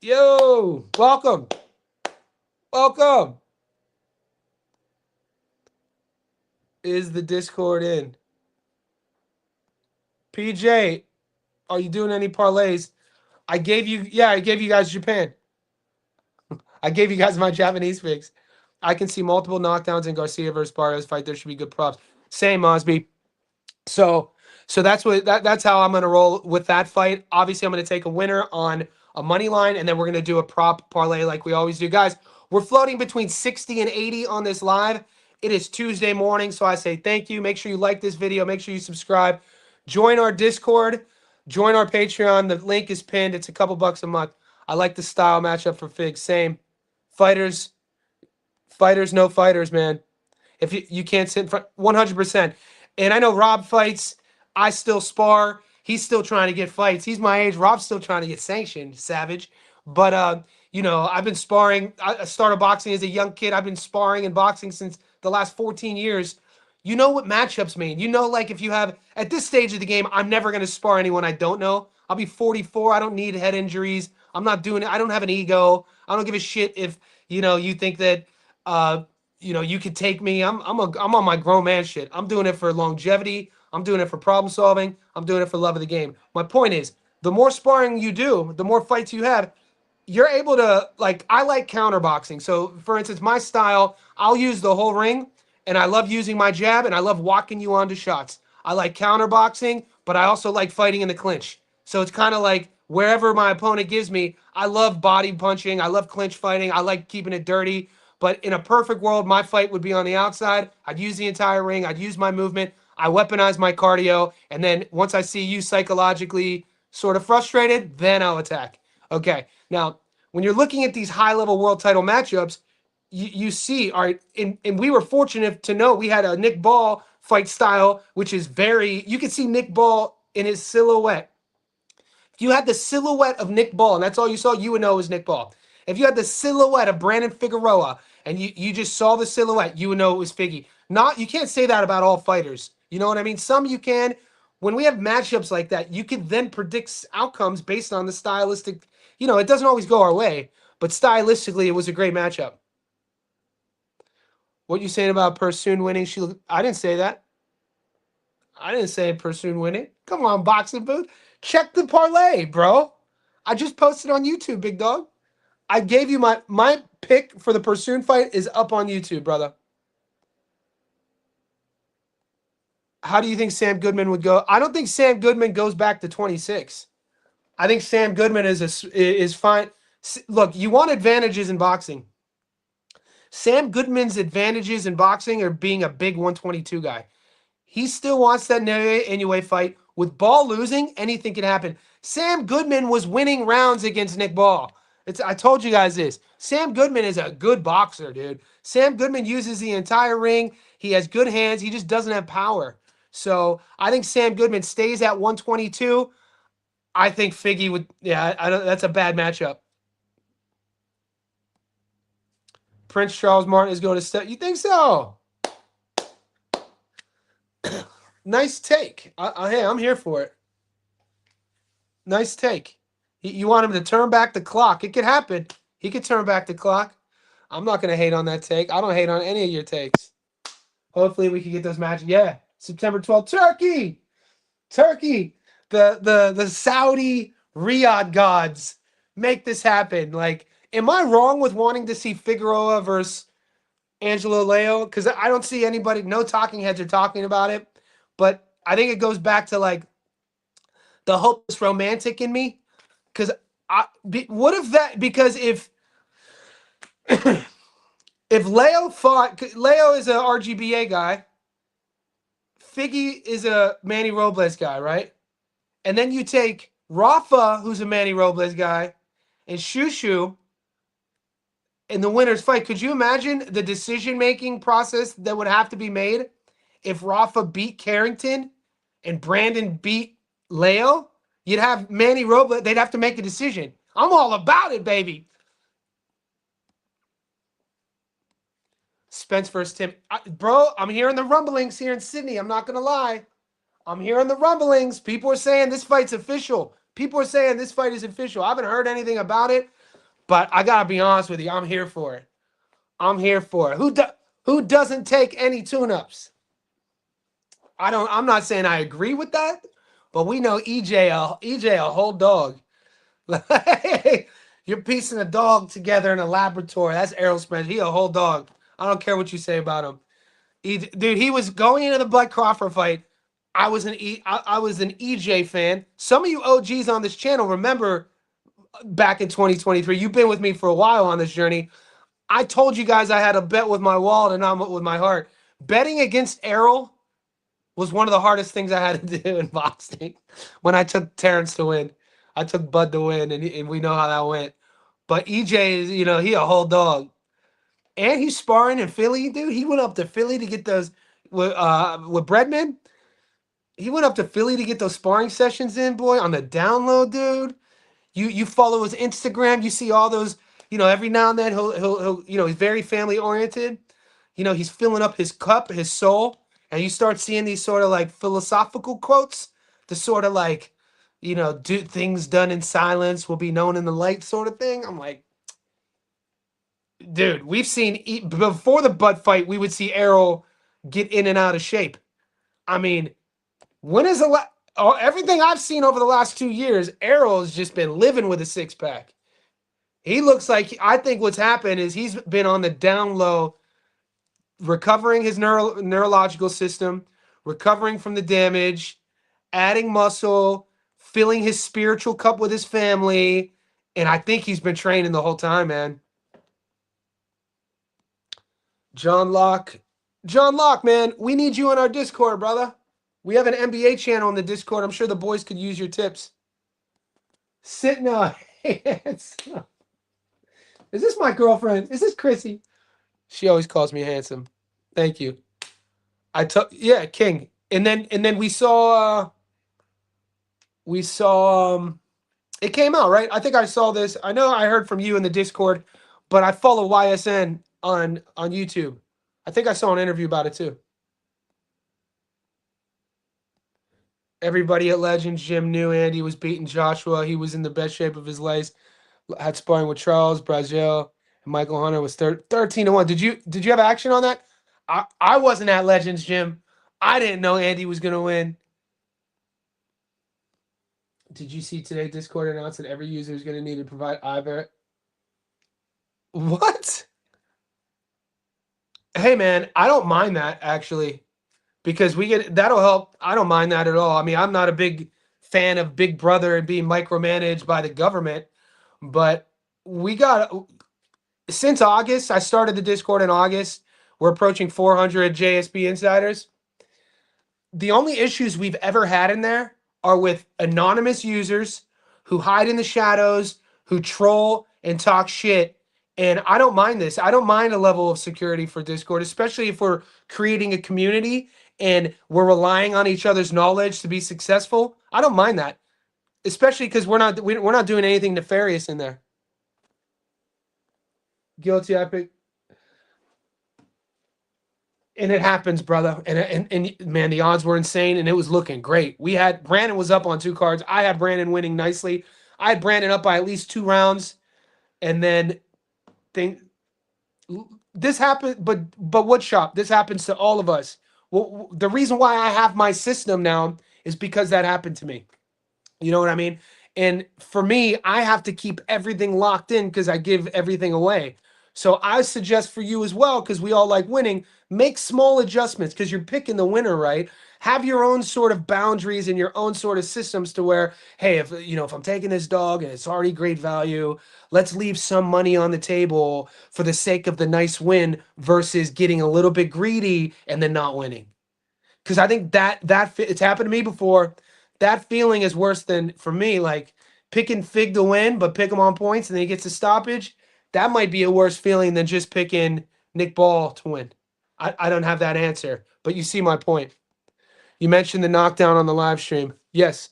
Yo, welcome. Welcome. Is the Discord in? PJ, are you doing any parlays? I gave you guys Japan. I gave you guys my Japanese picks. I can see multiple knockdowns in Garcia versus Barrios fight. There should be good props. Same, Mosby. So that's how I'm gonna roll with that fight. Obviously, I'm gonna take a winner on a money line, and then we're gonna do a prop parlay like we always do. Guys, we're floating between 60 and 80 on this live. It is Tuesday morning, so I say thank you. Make sure you like this video. Make sure you subscribe. Join our Discord. Join our Patreon. The link is pinned. It's a couple bucks a month. I like the style matchup for Fig. Same. Fighters, no fighters, man. If you can't sit in front, 100%. And I know Rob fights. I still spar. He's still trying to get fights. He's my age. Rob's still trying to get sanctioned, savage. But, I've been sparring. I started boxing as a young kid. I've been sparring and boxing since the last 14 years. You know what matchups mean. You know, like if you have, at this stage of the game, I'm never going to spar anyone I don't know. I'll be 44. I don't need head injuries. I'm not doing it. I don't have an ego. I don't give a shit if, you think that, you could take me. I'm on my grown man shit. I'm doing it for longevity. I'm doing it for problem solving. I'm doing it for love of the game. My point is, the more sparring you do, the more fights you have, you're able to, I like counterboxing. So, for instance, my style, I'll use the whole ring, and I love using my jab, and I love walking you onto shots. I like counterboxing, but I also like fighting in the clinch. So it's kind of like wherever my opponent gives me, I love body punching. I love clinch fighting. I like keeping it dirty. But in a perfect world, my fight would be on the outside. I'd use the entire ring. I'd use my movement. I weaponize my cardio. And then once I see you psychologically sort of frustrated, then I'll attack. Okay. Now, when you're looking at these high-level world title matchups, you see, all right, and we were fortunate to know we had a Nick Ball fight style, which is very, you can see Nick Ball in his silhouette. If you had the silhouette of Nick Ball, and that's all you saw, you would know it was Nick Ball. If you had the silhouette of Brandon Figueroa, and you just saw the silhouette, you would know it was Figgy. Not, you can't say that about all fighters. You know what I mean? Some you can. When we have matchups like that, you can then predict outcomes based on the stylistic. You know, it doesn't always go our way, but stylistically, it was a great matchup. What you saying about Pursoon winning? I didn't say that. I didn't say Pursoon winning. Come on, boxing booth. Check the parlay, bro. I just posted on YouTube, big dog. I gave you my pick for the Pursoon fight is up on YouTube, brother. How do you think Sam Goodman would go? I don't think Sam Goodman goes back to 26. I think Sam Goodman is fine. Look, you want advantages in boxing. Sam Goodman's advantages in boxing are being a big 122 guy. He still wants that Inoue fight. With Ball losing, anything can happen. Sam Goodman was winning rounds against Nick Ball. I told you guys this. Sam Goodman is a good boxer, dude. Sam Goodman uses the entire ring. He has good hands. He just doesn't have power. So I think Sam Goodman stays at 122. I think Figgy would. Yeah, I don't. That's a bad matchup. Prince Charles Martin is going to step. You think so? Nice take. Hey, I'm here for it. Nice take. You want him to turn back the clock. It could happen. He could turn back the clock. I'm not going to hate on that take. I don't hate on any of your takes. Hopefully we can get those matches. Yeah, September 12th. Turkey. Turkey. The Saudi Riyadh gods make this happen. Like, am I wrong with wanting to see Figueroa versus Angelo Leo? Because I don't see anybody, no talking heads are talking about it. But I think it goes back to like the hopeless romantic in me. Because what if that? Because if Leo fought, Leo is a RGBA guy, Figgy is a Manny Robles guy, right? And then you take Rafa, who's a Manny Robles guy, and Shushu in the winner's fight. Could you imagine the decision-making process that would have to be made if Rafa beat Carrington and Brandon beat Leo? You'd have Manny Robles. They'd have to make a decision. I'm all about it, baby. Spence versus Tim. Bro, I'm hearing the rumblings here in Sydney. I'm not going to lie. I'm hearing the rumblings. People are saying this fight's official. People are saying this fight is official. I haven't heard anything about it, but I got to be honest with you. I'm here for it. I'm here for it. Who doesn't take any tune-ups? I'm not saying I agree with that, but we know EJ a whole dog. You're piecing a dog together in a laboratory. That's Errol Spence. He a whole dog. I don't care what you say about him. Dude, he was going into the Bud Crawford fight. I was an EJ fan. Some of you OGs on this channel remember back in 2023. You've been with me for a while on this journey. I told you guys I had a bet with my wallet and not with my heart. Betting against Errol was one of the hardest things I had to do in boxing when I took Terrence to win. I took Bud to win, and we know how that went. But EJ is, he a whole dog. And he's sparring in Philly, dude. He went up to Philly to get those with Breadman. He went up to Philly to get those sparring sessions in, boy, on the download, dude. You follow his Instagram, you see all those, every now and then he'll he's very family oriented. He's filling up his cup, his soul, and you start seeing these sort of like philosophical quotes, the sort of like, do things done in silence will be known in the light sort of thing. I'm like, dude, we've seen before the Bud fight, we would see Errol get in and out of shape. I mean, when is everything I've seen over the last 2 years, Errol has just been living with a six-pack. He looks like, I think what's happened is he's been on the down low, recovering his neurological system, recovering from the damage, adding muscle, filling his spiritual cup with his family, and I think he's been training the whole time, man. John Locke, man, we need you in our Discord, brother. We have an NBA channel in the Discord. I'm sure the boys could use your tips. Sitting me handsome. Is this my girlfriend? Is this Chrissy? She always calls me handsome. Thank you. Yeah, King. And then we saw it came out, right? I think I saw this. I know I heard from you in the Discord, but I follow YSN on YouTube. I think I saw an interview about it too. Everybody at Legends Gym knew Andy was beating Joshua. He was in the best shape of his life. Had sparring with Charles, Brazil, and Michael Hunter was 13-1. Did you have action on that? I wasn't at Legends Gym. I didn't know Andy was gonna win. Did you see today Discord announced that every user is gonna need to provide either? What? Hey man, I don't mind that actually because that'll help. I don't mind that at all. I mean, I'm not a big fan of Big Brother and being micromanaged by the government, but we got since August. I started the Discord in August. We're approaching 400 JSB insiders. The only issues we've ever had in there are with anonymous users who hide in the shadows, who troll and talk shit. And I don't mind this. I don't mind a level of security for Discord, especially if we're creating a community and we're relying on each other's knowledge to be successful. I don't mind that, especially because we're not doing anything nefarious in there. Guilty epic. And it happens, brother. And man, the odds were insane, and it was looking great. We had Brandon was up on 2 cards. I had Brandon winning nicely. I had Brandon up by at least 2 rounds, and then this happened. But what shop? This happens to all of us. Well, the reason why I have my system now is because that happened to me. You know what I mean? And for me, I have to keep everything locked in because I give everything away. So I suggest for you as well, because we all like winning, make small adjustments because you're picking the winner, right? Have your own sort of boundaries and your own sort of systems to where, hey, if I'm taking this dog and it's already great value, let's leave some money on the table for the sake of the nice win versus getting a little bit greedy and then not winning. Because I think that it's happened to me before. That feeling is worse than for me. Like picking Fig to win, but pick him on points and then he gets a stoppage. That might be a worse feeling than just picking Nick Ball to win. I don't have that answer, but you see my point. You mentioned the knockdown on the live stream. Yes.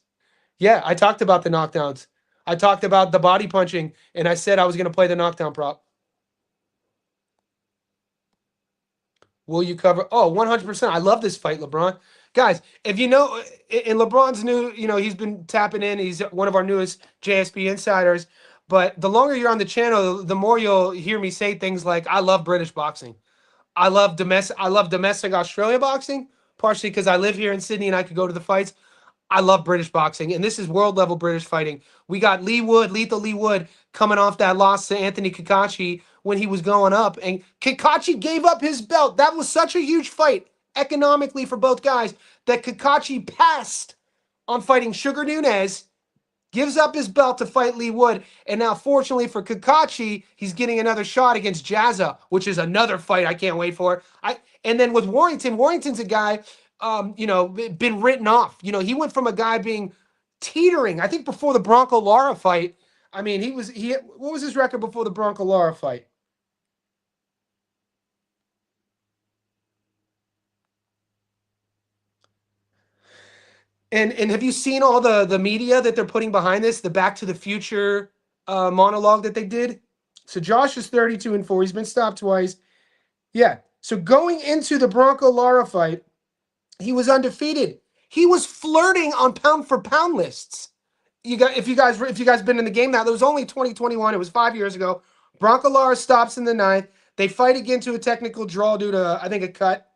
Yeah, I talked about the knockdowns. I talked about the body punching, and I said I was going to play the knockdown prop. Will you cover? Oh, 100%. I love this fight, LeBron. Guys, if you know, and LeBron's new, he's been tapping in. He's one of our newest JSB insiders. But the longer you're on the channel, the more you'll hear me say things like, I love British boxing. I love domestic Australia boxing, partially because I live here in Sydney and I could go to the fights. I love British boxing, and this is world level British fighting. We got Lethal Lee Wood, coming off that loss to Anthony Kakachi when he was going up, and Kakachi gave up his belt. That was such a huge fight economically for both guys that Kakachi passed on fighting Sugar Nunez, gives up his belt to fight Lee Wood, and now fortunately for Kakachi, he's getting another shot against Jazza, which is another fight I can't wait for. And then with Warrington's a guy been written off. He went from a guy being teetering, I think before the Bronco Lara fight. I mean, what was his record before the Bronco Lara fight? And have you seen all the media that they're putting behind this, the Back to the Future monologue that they did? So Josh is 32-4. He's been stopped twice. Yeah. So going into the Bronco Lara fight, he was undefeated. He was flirting on pound for pound lists. If you guys been in the game now, there was only 2021. It was 5 years ago. Bronco Lara stops in the 9th. They fight again to a technical draw due to, I think, a cut.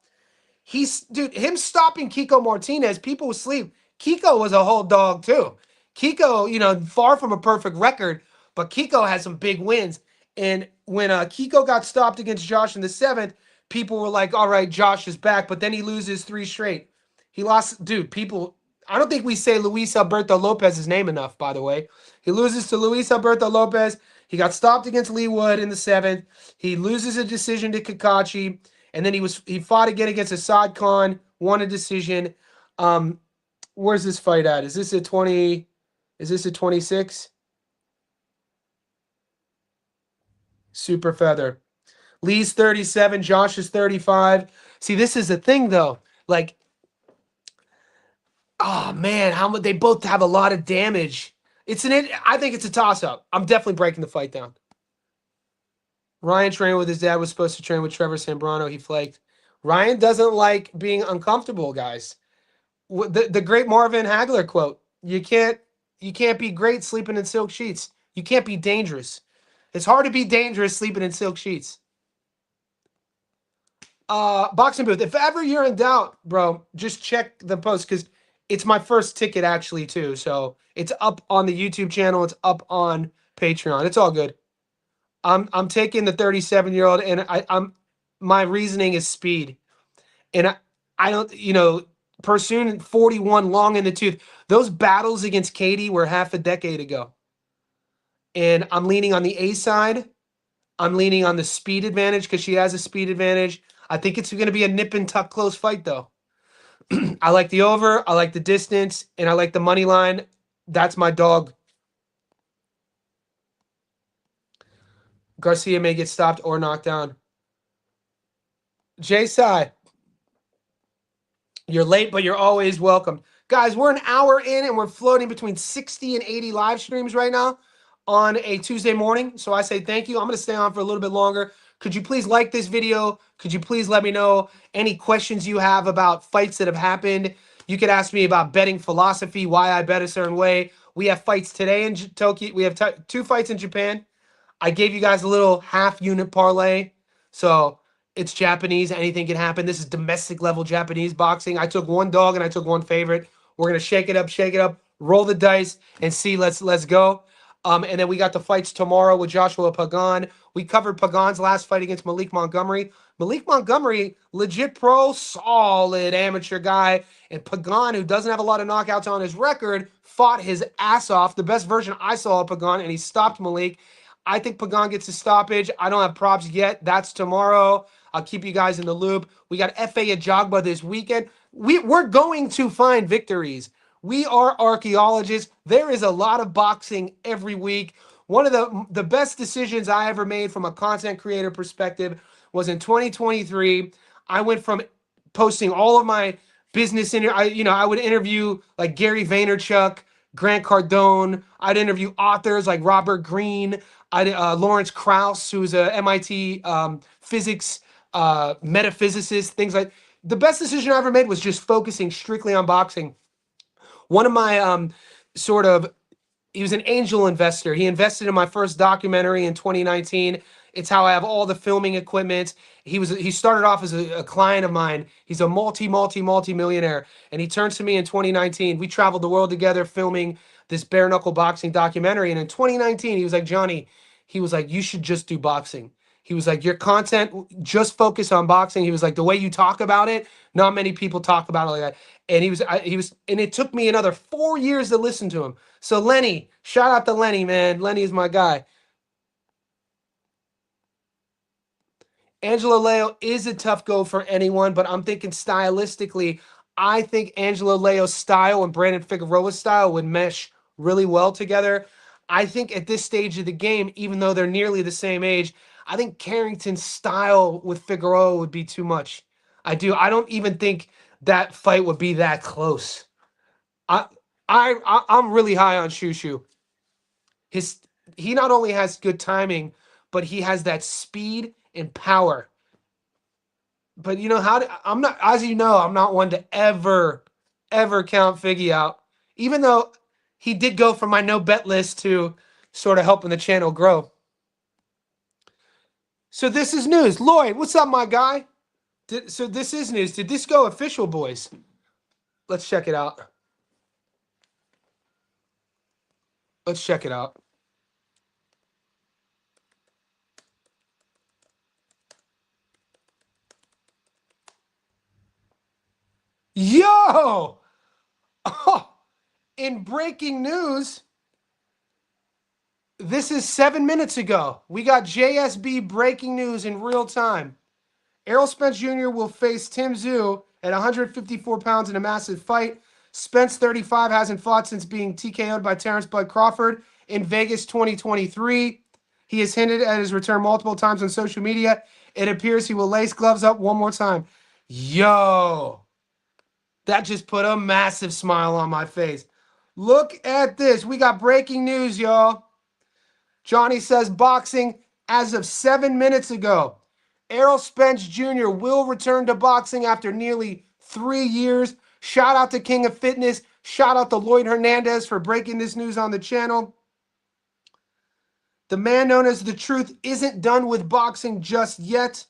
Him stopping Kiko Martinez, people asleep. Kiko was a whole dog too. Kiko, far from a perfect record, but Kiko had some big wins. And when Kiko got stopped against Josh in the 7th, people were like, all right, Josh is back. But then he loses 3 straight. He lost, I don't think we say Luis Alberto Lopez's name enough, by the way. He loses to Luis Alberto Lopez. He got stopped against Lee Wood in the 7th. He loses a decision to Kakachi. And then he fought again against Assad Khan, won a decision. Where's this fight at? Is this a 20? Is this a 26? Super feather. Lee's 37. Josh is 35. See, this is the thing, though. Like, oh, man, how much they both have a lot of damage. I think it's a toss-up. I'm definitely breaking the fight down. Ryan trained with his dad, was supposed to train with Trevor Sambrano. He flaked. Ryan doesn't like being uncomfortable, guys. The great Marvin Hagler quote: "You can't be great sleeping in silk sheets. You can't be dangerous. It's hard to be dangerous sleeping in silk sheets." Boxing booth. If ever you're in doubt, bro, just check the post because it's my first ticket actually too. So it's up on the YouTube channel. It's up on Patreon. It's all good. I'm taking the 37-year-old, and I'm my reasoning is speed, and I don't Pursoon 41 long in the tooth. Those battles against Katie were half a decade ago, and I'm leaning on the A side. I'm leaning on the speed advantage because she has a speed advantage. I think it's going to be a nip and tuck close fight though. I like the over. I like the distance, and I like the money line. That's my dog. Garcia may get stopped or knocked down. J-Side, you're late, but you're always welcome. Guys, we're an hour in, and we're floating between 60 and 80 live streams right now on a Tuesday morning. So I say thank you. I'm going to stay on for a little bit longer. Could you please like this video? Could you please let me know any questions you have about fights that have happened? You could ask me about betting philosophy, why I bet a certain way. We have fights today in Tokyo. We have 2 fights in Japan. I gave you guys a little half unit parlay. So it's Japanese. Anything can happen. This is domestic level Japanese boxing. I took one dog and I took one favorite. We're going to shake it up, roll the dice, and see. Let's go. And then we got the fights tomorrow with Joshua Pagan. We covered Pagan's last fight against Malik Montgomery. Malik Montgomery, legit pro, solid amateur guy. And Pagan, who doesn't have a lot of knockouts on his record, fought his ass off. The best version I saw of Pagan, and he stopped Malik. I think Pagan gets a stoppage. I don't have props yet. That's tomorrow. I'll keep you guys in the loop. We got FA Ajagba this weekend. We're going to find victories. We are archaeologists. There is a lot of boxing every week. One of the best decisions I ever made from a content creator perspective was in 2023. I went from posting all of my business I would interview like Gary Vaynerchuk, Grant Cardone. I'd interview authors like Robert Greene, Lawrence Krauss, who's a MIT physics metaphysicist. Things like the best decision I ever made was just focusing strictly on boxing. One of my he was an angel investor. He invested in my first documentary in 2019. It's how I have all the filming equipment. He started off as a client of mine. He's a multi-millionaire. And he turned to me in 2019. We traveled the world together filming this bare knuckle boxing documentary. And in 2019, he was like, Johnny, he was like, you should just do boxing. He was like, your content, just focus on boxing. He was like, the way you talk about it, not many people talk about it like that. And and it took me another 4 years to listen to him. So Lenny, shout out to Lenny, man. Lenny is my guy. Angela Leo is a tough go for anyone, but I'm thinking stylistically, I think Angela Leo's style and Brandon Figueroa's style would mesh really well together. I think at this stage of the game, even though they're nearly the same age, I think Carrington's style with Figueroa would be too much. I do. I don't even think that fight would be that close. I'm really high on Shushu. He not only has good timing, but he has that speed and power. But I'm not, as you know, I'm not one to ever count Figgy out. Even though he did go from my no bet list to sort of helping the channel grow. So this is news. Lloyd, what's up, my guy? So this is news. Did this go official, boys? Let's check it out. Let's check it out. Yo! Oh, in breaking news, this is 7 minutes ago. We got JSB breaking news in real time. Errol Spence Jr. will face Tim Tszyu at 154 pounds in a massive fight. Spence, 35, hasn't fought since being TKO'd by Terence Bud Crawford in Vegas 2023. He has hinted at his return multiple times on social media. It appears he will lace gloves up one more time. Yo, that just put a massive smile on my face. Look at this. We got breaking news, y'all. Johnny says boxing as of 7 minutes ago. Errol Spence Jr. will return to boxing after nearly 3 years. Shout out to King of Fitness. Shout out to Lloyd Hernandez for breaking this news on the channel. The man known as The Truth isn't done with boxing just yet.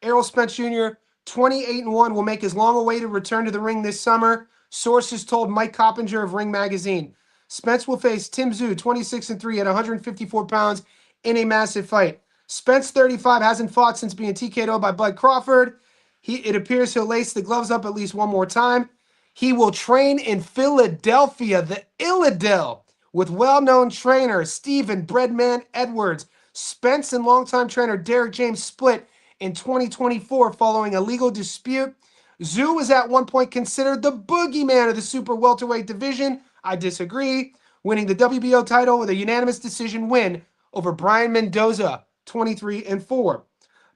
Errol Spence Jr., 28-1, will make his long-awaited return to the ring this summer. Sources told Mike Coppinger of Ring Magazine. Spence will face Tim Tszyu, 26-3 at 154 pounds in a massive fight. Spence, 35, hasn't fought since being TKO'd by Bud Crawford. It appears he'll lace the gloves up at least one more time. He will train in Philadelphia, the Illadel, with well-known trainer Stephen Breadman Edwards. Spence and longtime trainer Derek James split in 2024 following a legal dispute. Tszyu was at one point considered the boogeyman of the super welterweight division. I disagree, winning the WBO title with a unanimous decision win over Brian Mendoza, 23-4.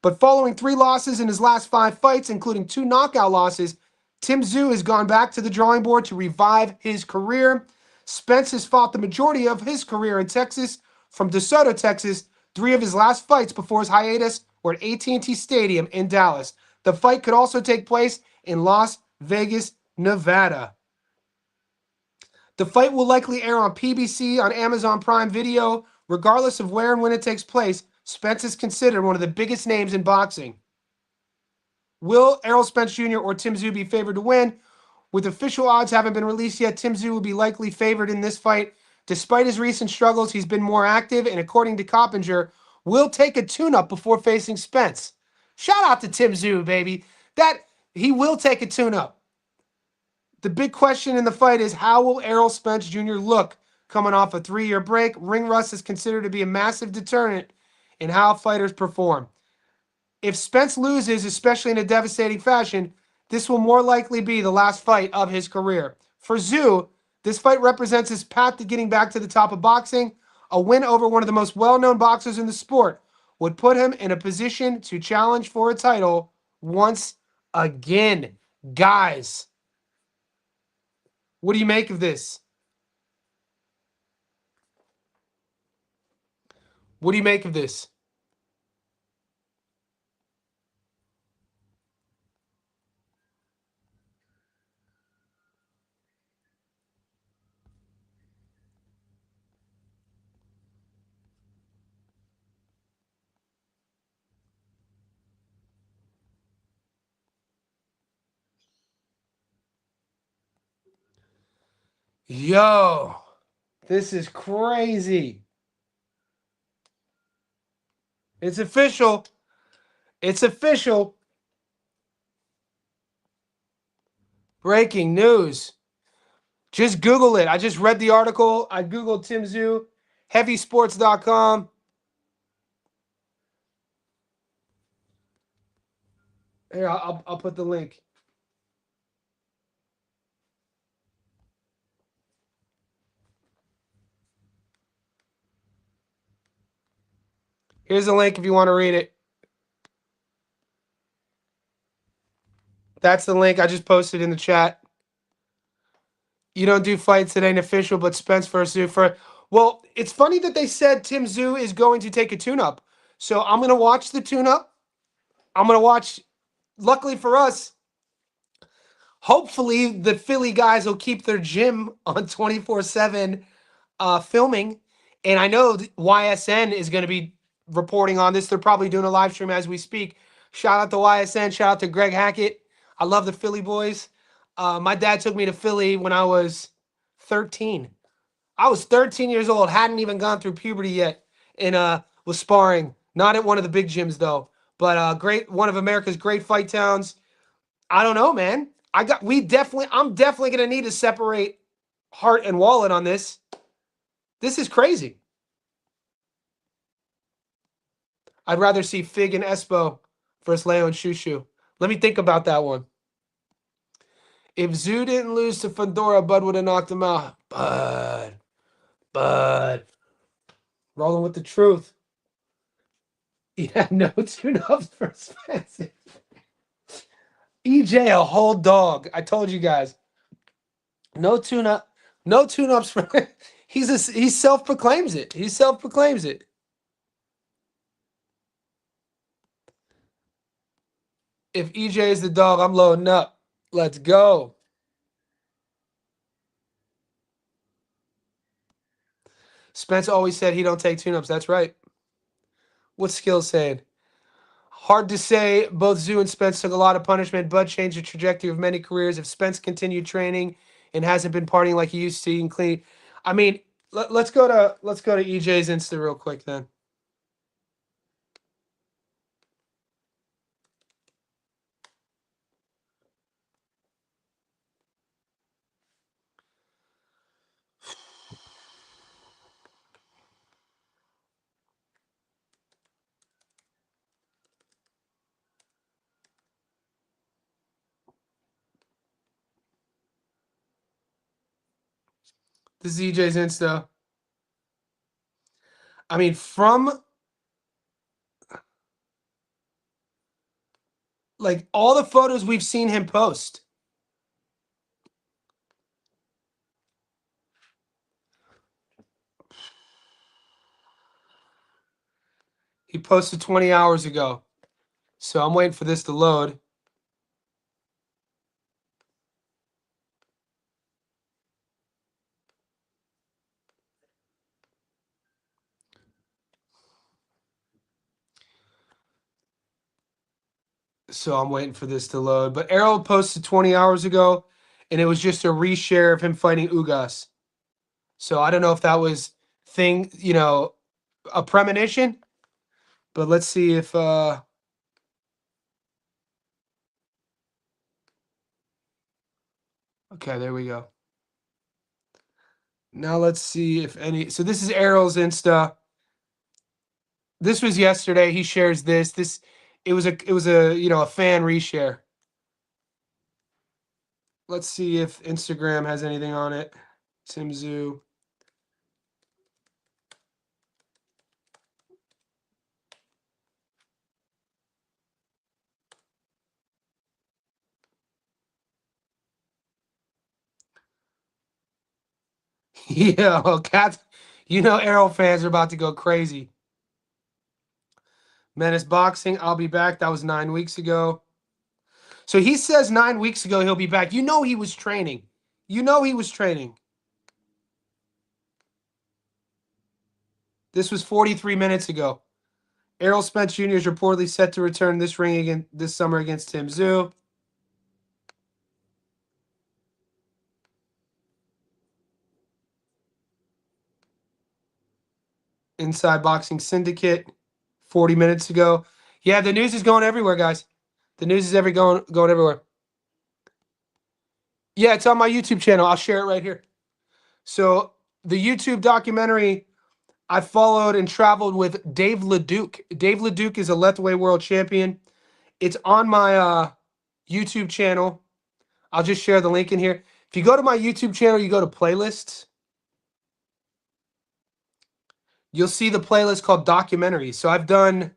But following 3 losses in his last 5 fights, including 2 knockout losses, Tim Tszyu has gone back to the drawing board to revive his career. Spence has fought the majority of his career in Texas. From DeSoto, Texas, 3 of his last fights before his hiatus were at AT&T Stadium in Dallas. The fight could also take place in Las Vegas, Nevada. The fight will likely air on PBC on Amazon Prime Video. Regardless of where and when it takes place, Spence is considered one of the biggest names in boxing. Will Errol Spence Jr. or Tim Tszyu be favored to win? With official odds haven't been released yet, Tim Tszyu will be likely favored in this fight. Despite his recent struggles, he's been more active, and according to Coppinger, will take a tune-up before facing Spence. Shout out to Tim Tszyu, baby. That he will take a tune-up. The big question in the fight is, how will Errol Spence Jr. look coming off a 3-year break? Ring rust is considered to be a massive deterrent in how fighters perform. If Spence loses, especially in a devastating fashion, this will more likely be the last fight of his career. For Tszyu, this fight represents his path to getting back to the top of boxing. A win over one of the most well-known boxers in the sport would put him in a position to challenge for a title once again. Guys, what do you make of this? What do you make of this? Yo, this is crazy. It's official. It's official. Breaking news. Just Google it. I just read the article. I Googled Tim Tszyu, heavysports.com. Here, I'll put the link. Here's the link if you want to read it. That's the link I just posted in the chat. You don't do fights that ain't official, but Spence versus Tszyu. Well, it's funny that they said Tim Tszyu is going to take a tune-up. So I'm going to watch the tune-up. I'm going to watch, luckily for us, hopefully the Philly guys will keep their gym on 24/7 filming. And I know YSN is going to be reporting on this. They're probably doing a live stream as we speak. Shout out to YSN. Shout out to Greg Hackett. I love the Philly boys. My dad took me to Philly when I was 13. I was 13 years old, hadn't even gone through puberty yet, and was sparring. Not at one of the big gyms though, but great, one of America's great fight towns. I don't know, man. I'm definitely gonna need to separate heart and wallet on this. This is crazy. I'd rather see Fig and Espo versus Leo and Shushu. Let me think about that one. If Tszyu didn't lose to Fedora, Bud would have knocked him out. Bud. Rolling with the truth. Yeah, no tune-ups for Spencer. EJ, a whole dog. I told you guys. No tune-up. No tune-ups for he self-proclaims it. He self-proclaims it. If EJ is the dog, I'm loading up. Let's go. Spence always said he don't take tune-ups. That's right. What's Skills saying? Hard to say. Both Zoo and Spence took a lot of punishment. Bud changed the trajectory of many careers. If Spence continued training and hasn't been partying like he used to and clean, I mean, let's go to EJ's Insta real quick then. This is EJ's Insta. I mean, from like all the photos we've seen him post. He posted 20 hours ago. So I'm waiting for this to load. So I'm waiting for this to load. But Errol posted 20 hours ago, and it was just a reshare of him fighting Ugas. So I don't know if that was a premonition. But let's see if okay, there we go. Now let's see if any. So this is Errol's Insta. This was yesterday. He shares this. It was a a fan reshare. Let's see if Instagram has anything on it. Tim Zoo. Yeah, well, cats. Errol fans are about to go crazy. Menace Boxing. I'll be back. That was 9 weeks ago. So he says 9 weeks ago he'll be back. He was training. He was training. This was 43 minutes ago. Errol Spence Jr. is reportedly set to return this ring again this summer against Tim Zoo. Inside Boxing Syndicate, 40 minutes ago. Yeah, the news is going everywhere, guys. The news is going everywhere. Yeah, it's on my YouTube channel. I'll share it right here. So the YouTube documentary, I followed and traveled with Dave LeDuc. Dave LeDuc is a Lethway world champion. It's on my YouTube channel. I'll just share the link in here. If you go to my YouTube channel, you go to playlists. You'll see the playlist called documentaries. So I've done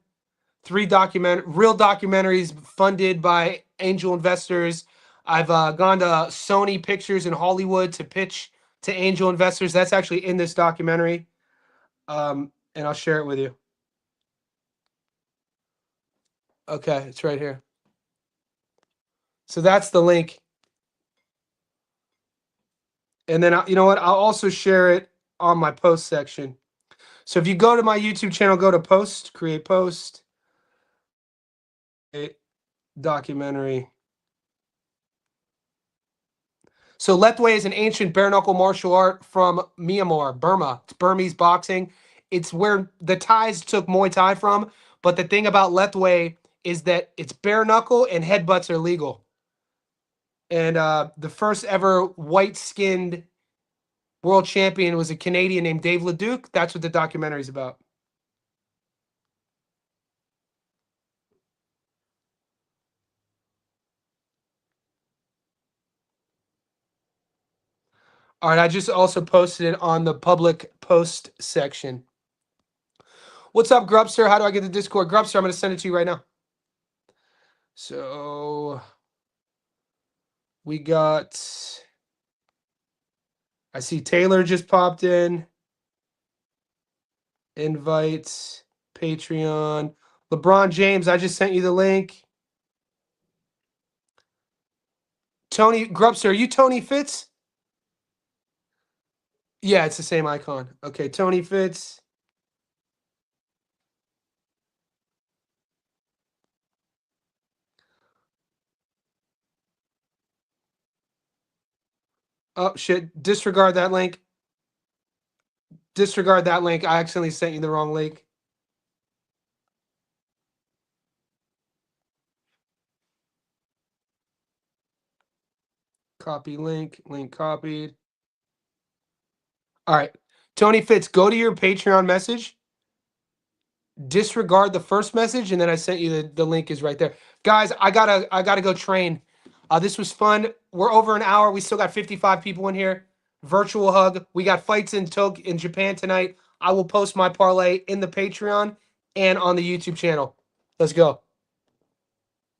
3 real documentaries funded by angel investors. I've gone to Sony Pictures in Hollywood to pitch to angel investors. That's actually in this documentary. And I'll share it with you. Okay, it's right here. So that's the link. And then, you know what? I'll also share it on my post section. So if you go to my YouTube channel, go to post, create post, documentary. So Lethway is an ancient bare knuckle martial art from Myanmar, Burma. It's Burmese boxing. It's where the Thais took Muay Thai from. But the thing about Lethway is that it's bare knuckle and headbutts are legal. And the first ever white-skinned world champion was a Canadian named Dave LeDuc. That's what the documentary is about. All right, I just also posted it on the public post section. What's up, Grubster? How do I get the Discord? Grubster, I'm going to send it to you right now. So we got, I see Taylor just popped in. Invites, Patreon. LeBron James, I just sent you the link. Tony Grubster, are you Tony Fitz? Yeah, it's the same icon. Okay, Tony Fitz. Oh, shit. Disregard that link. Disregard that link. I accidentally sent you the wrong link. Copy link. Link copied. All right. Tony Fitz, go to your Patreon message. Disregard the first message, and then I sent you the link is right there. Guys, I gotta go train. This was fun. We're over an hour. We still got 55 people in here. Virtual hug. We got fights in Japan tonight. I will post my parlay in the Patreon and on the YouTube channel. Let's go.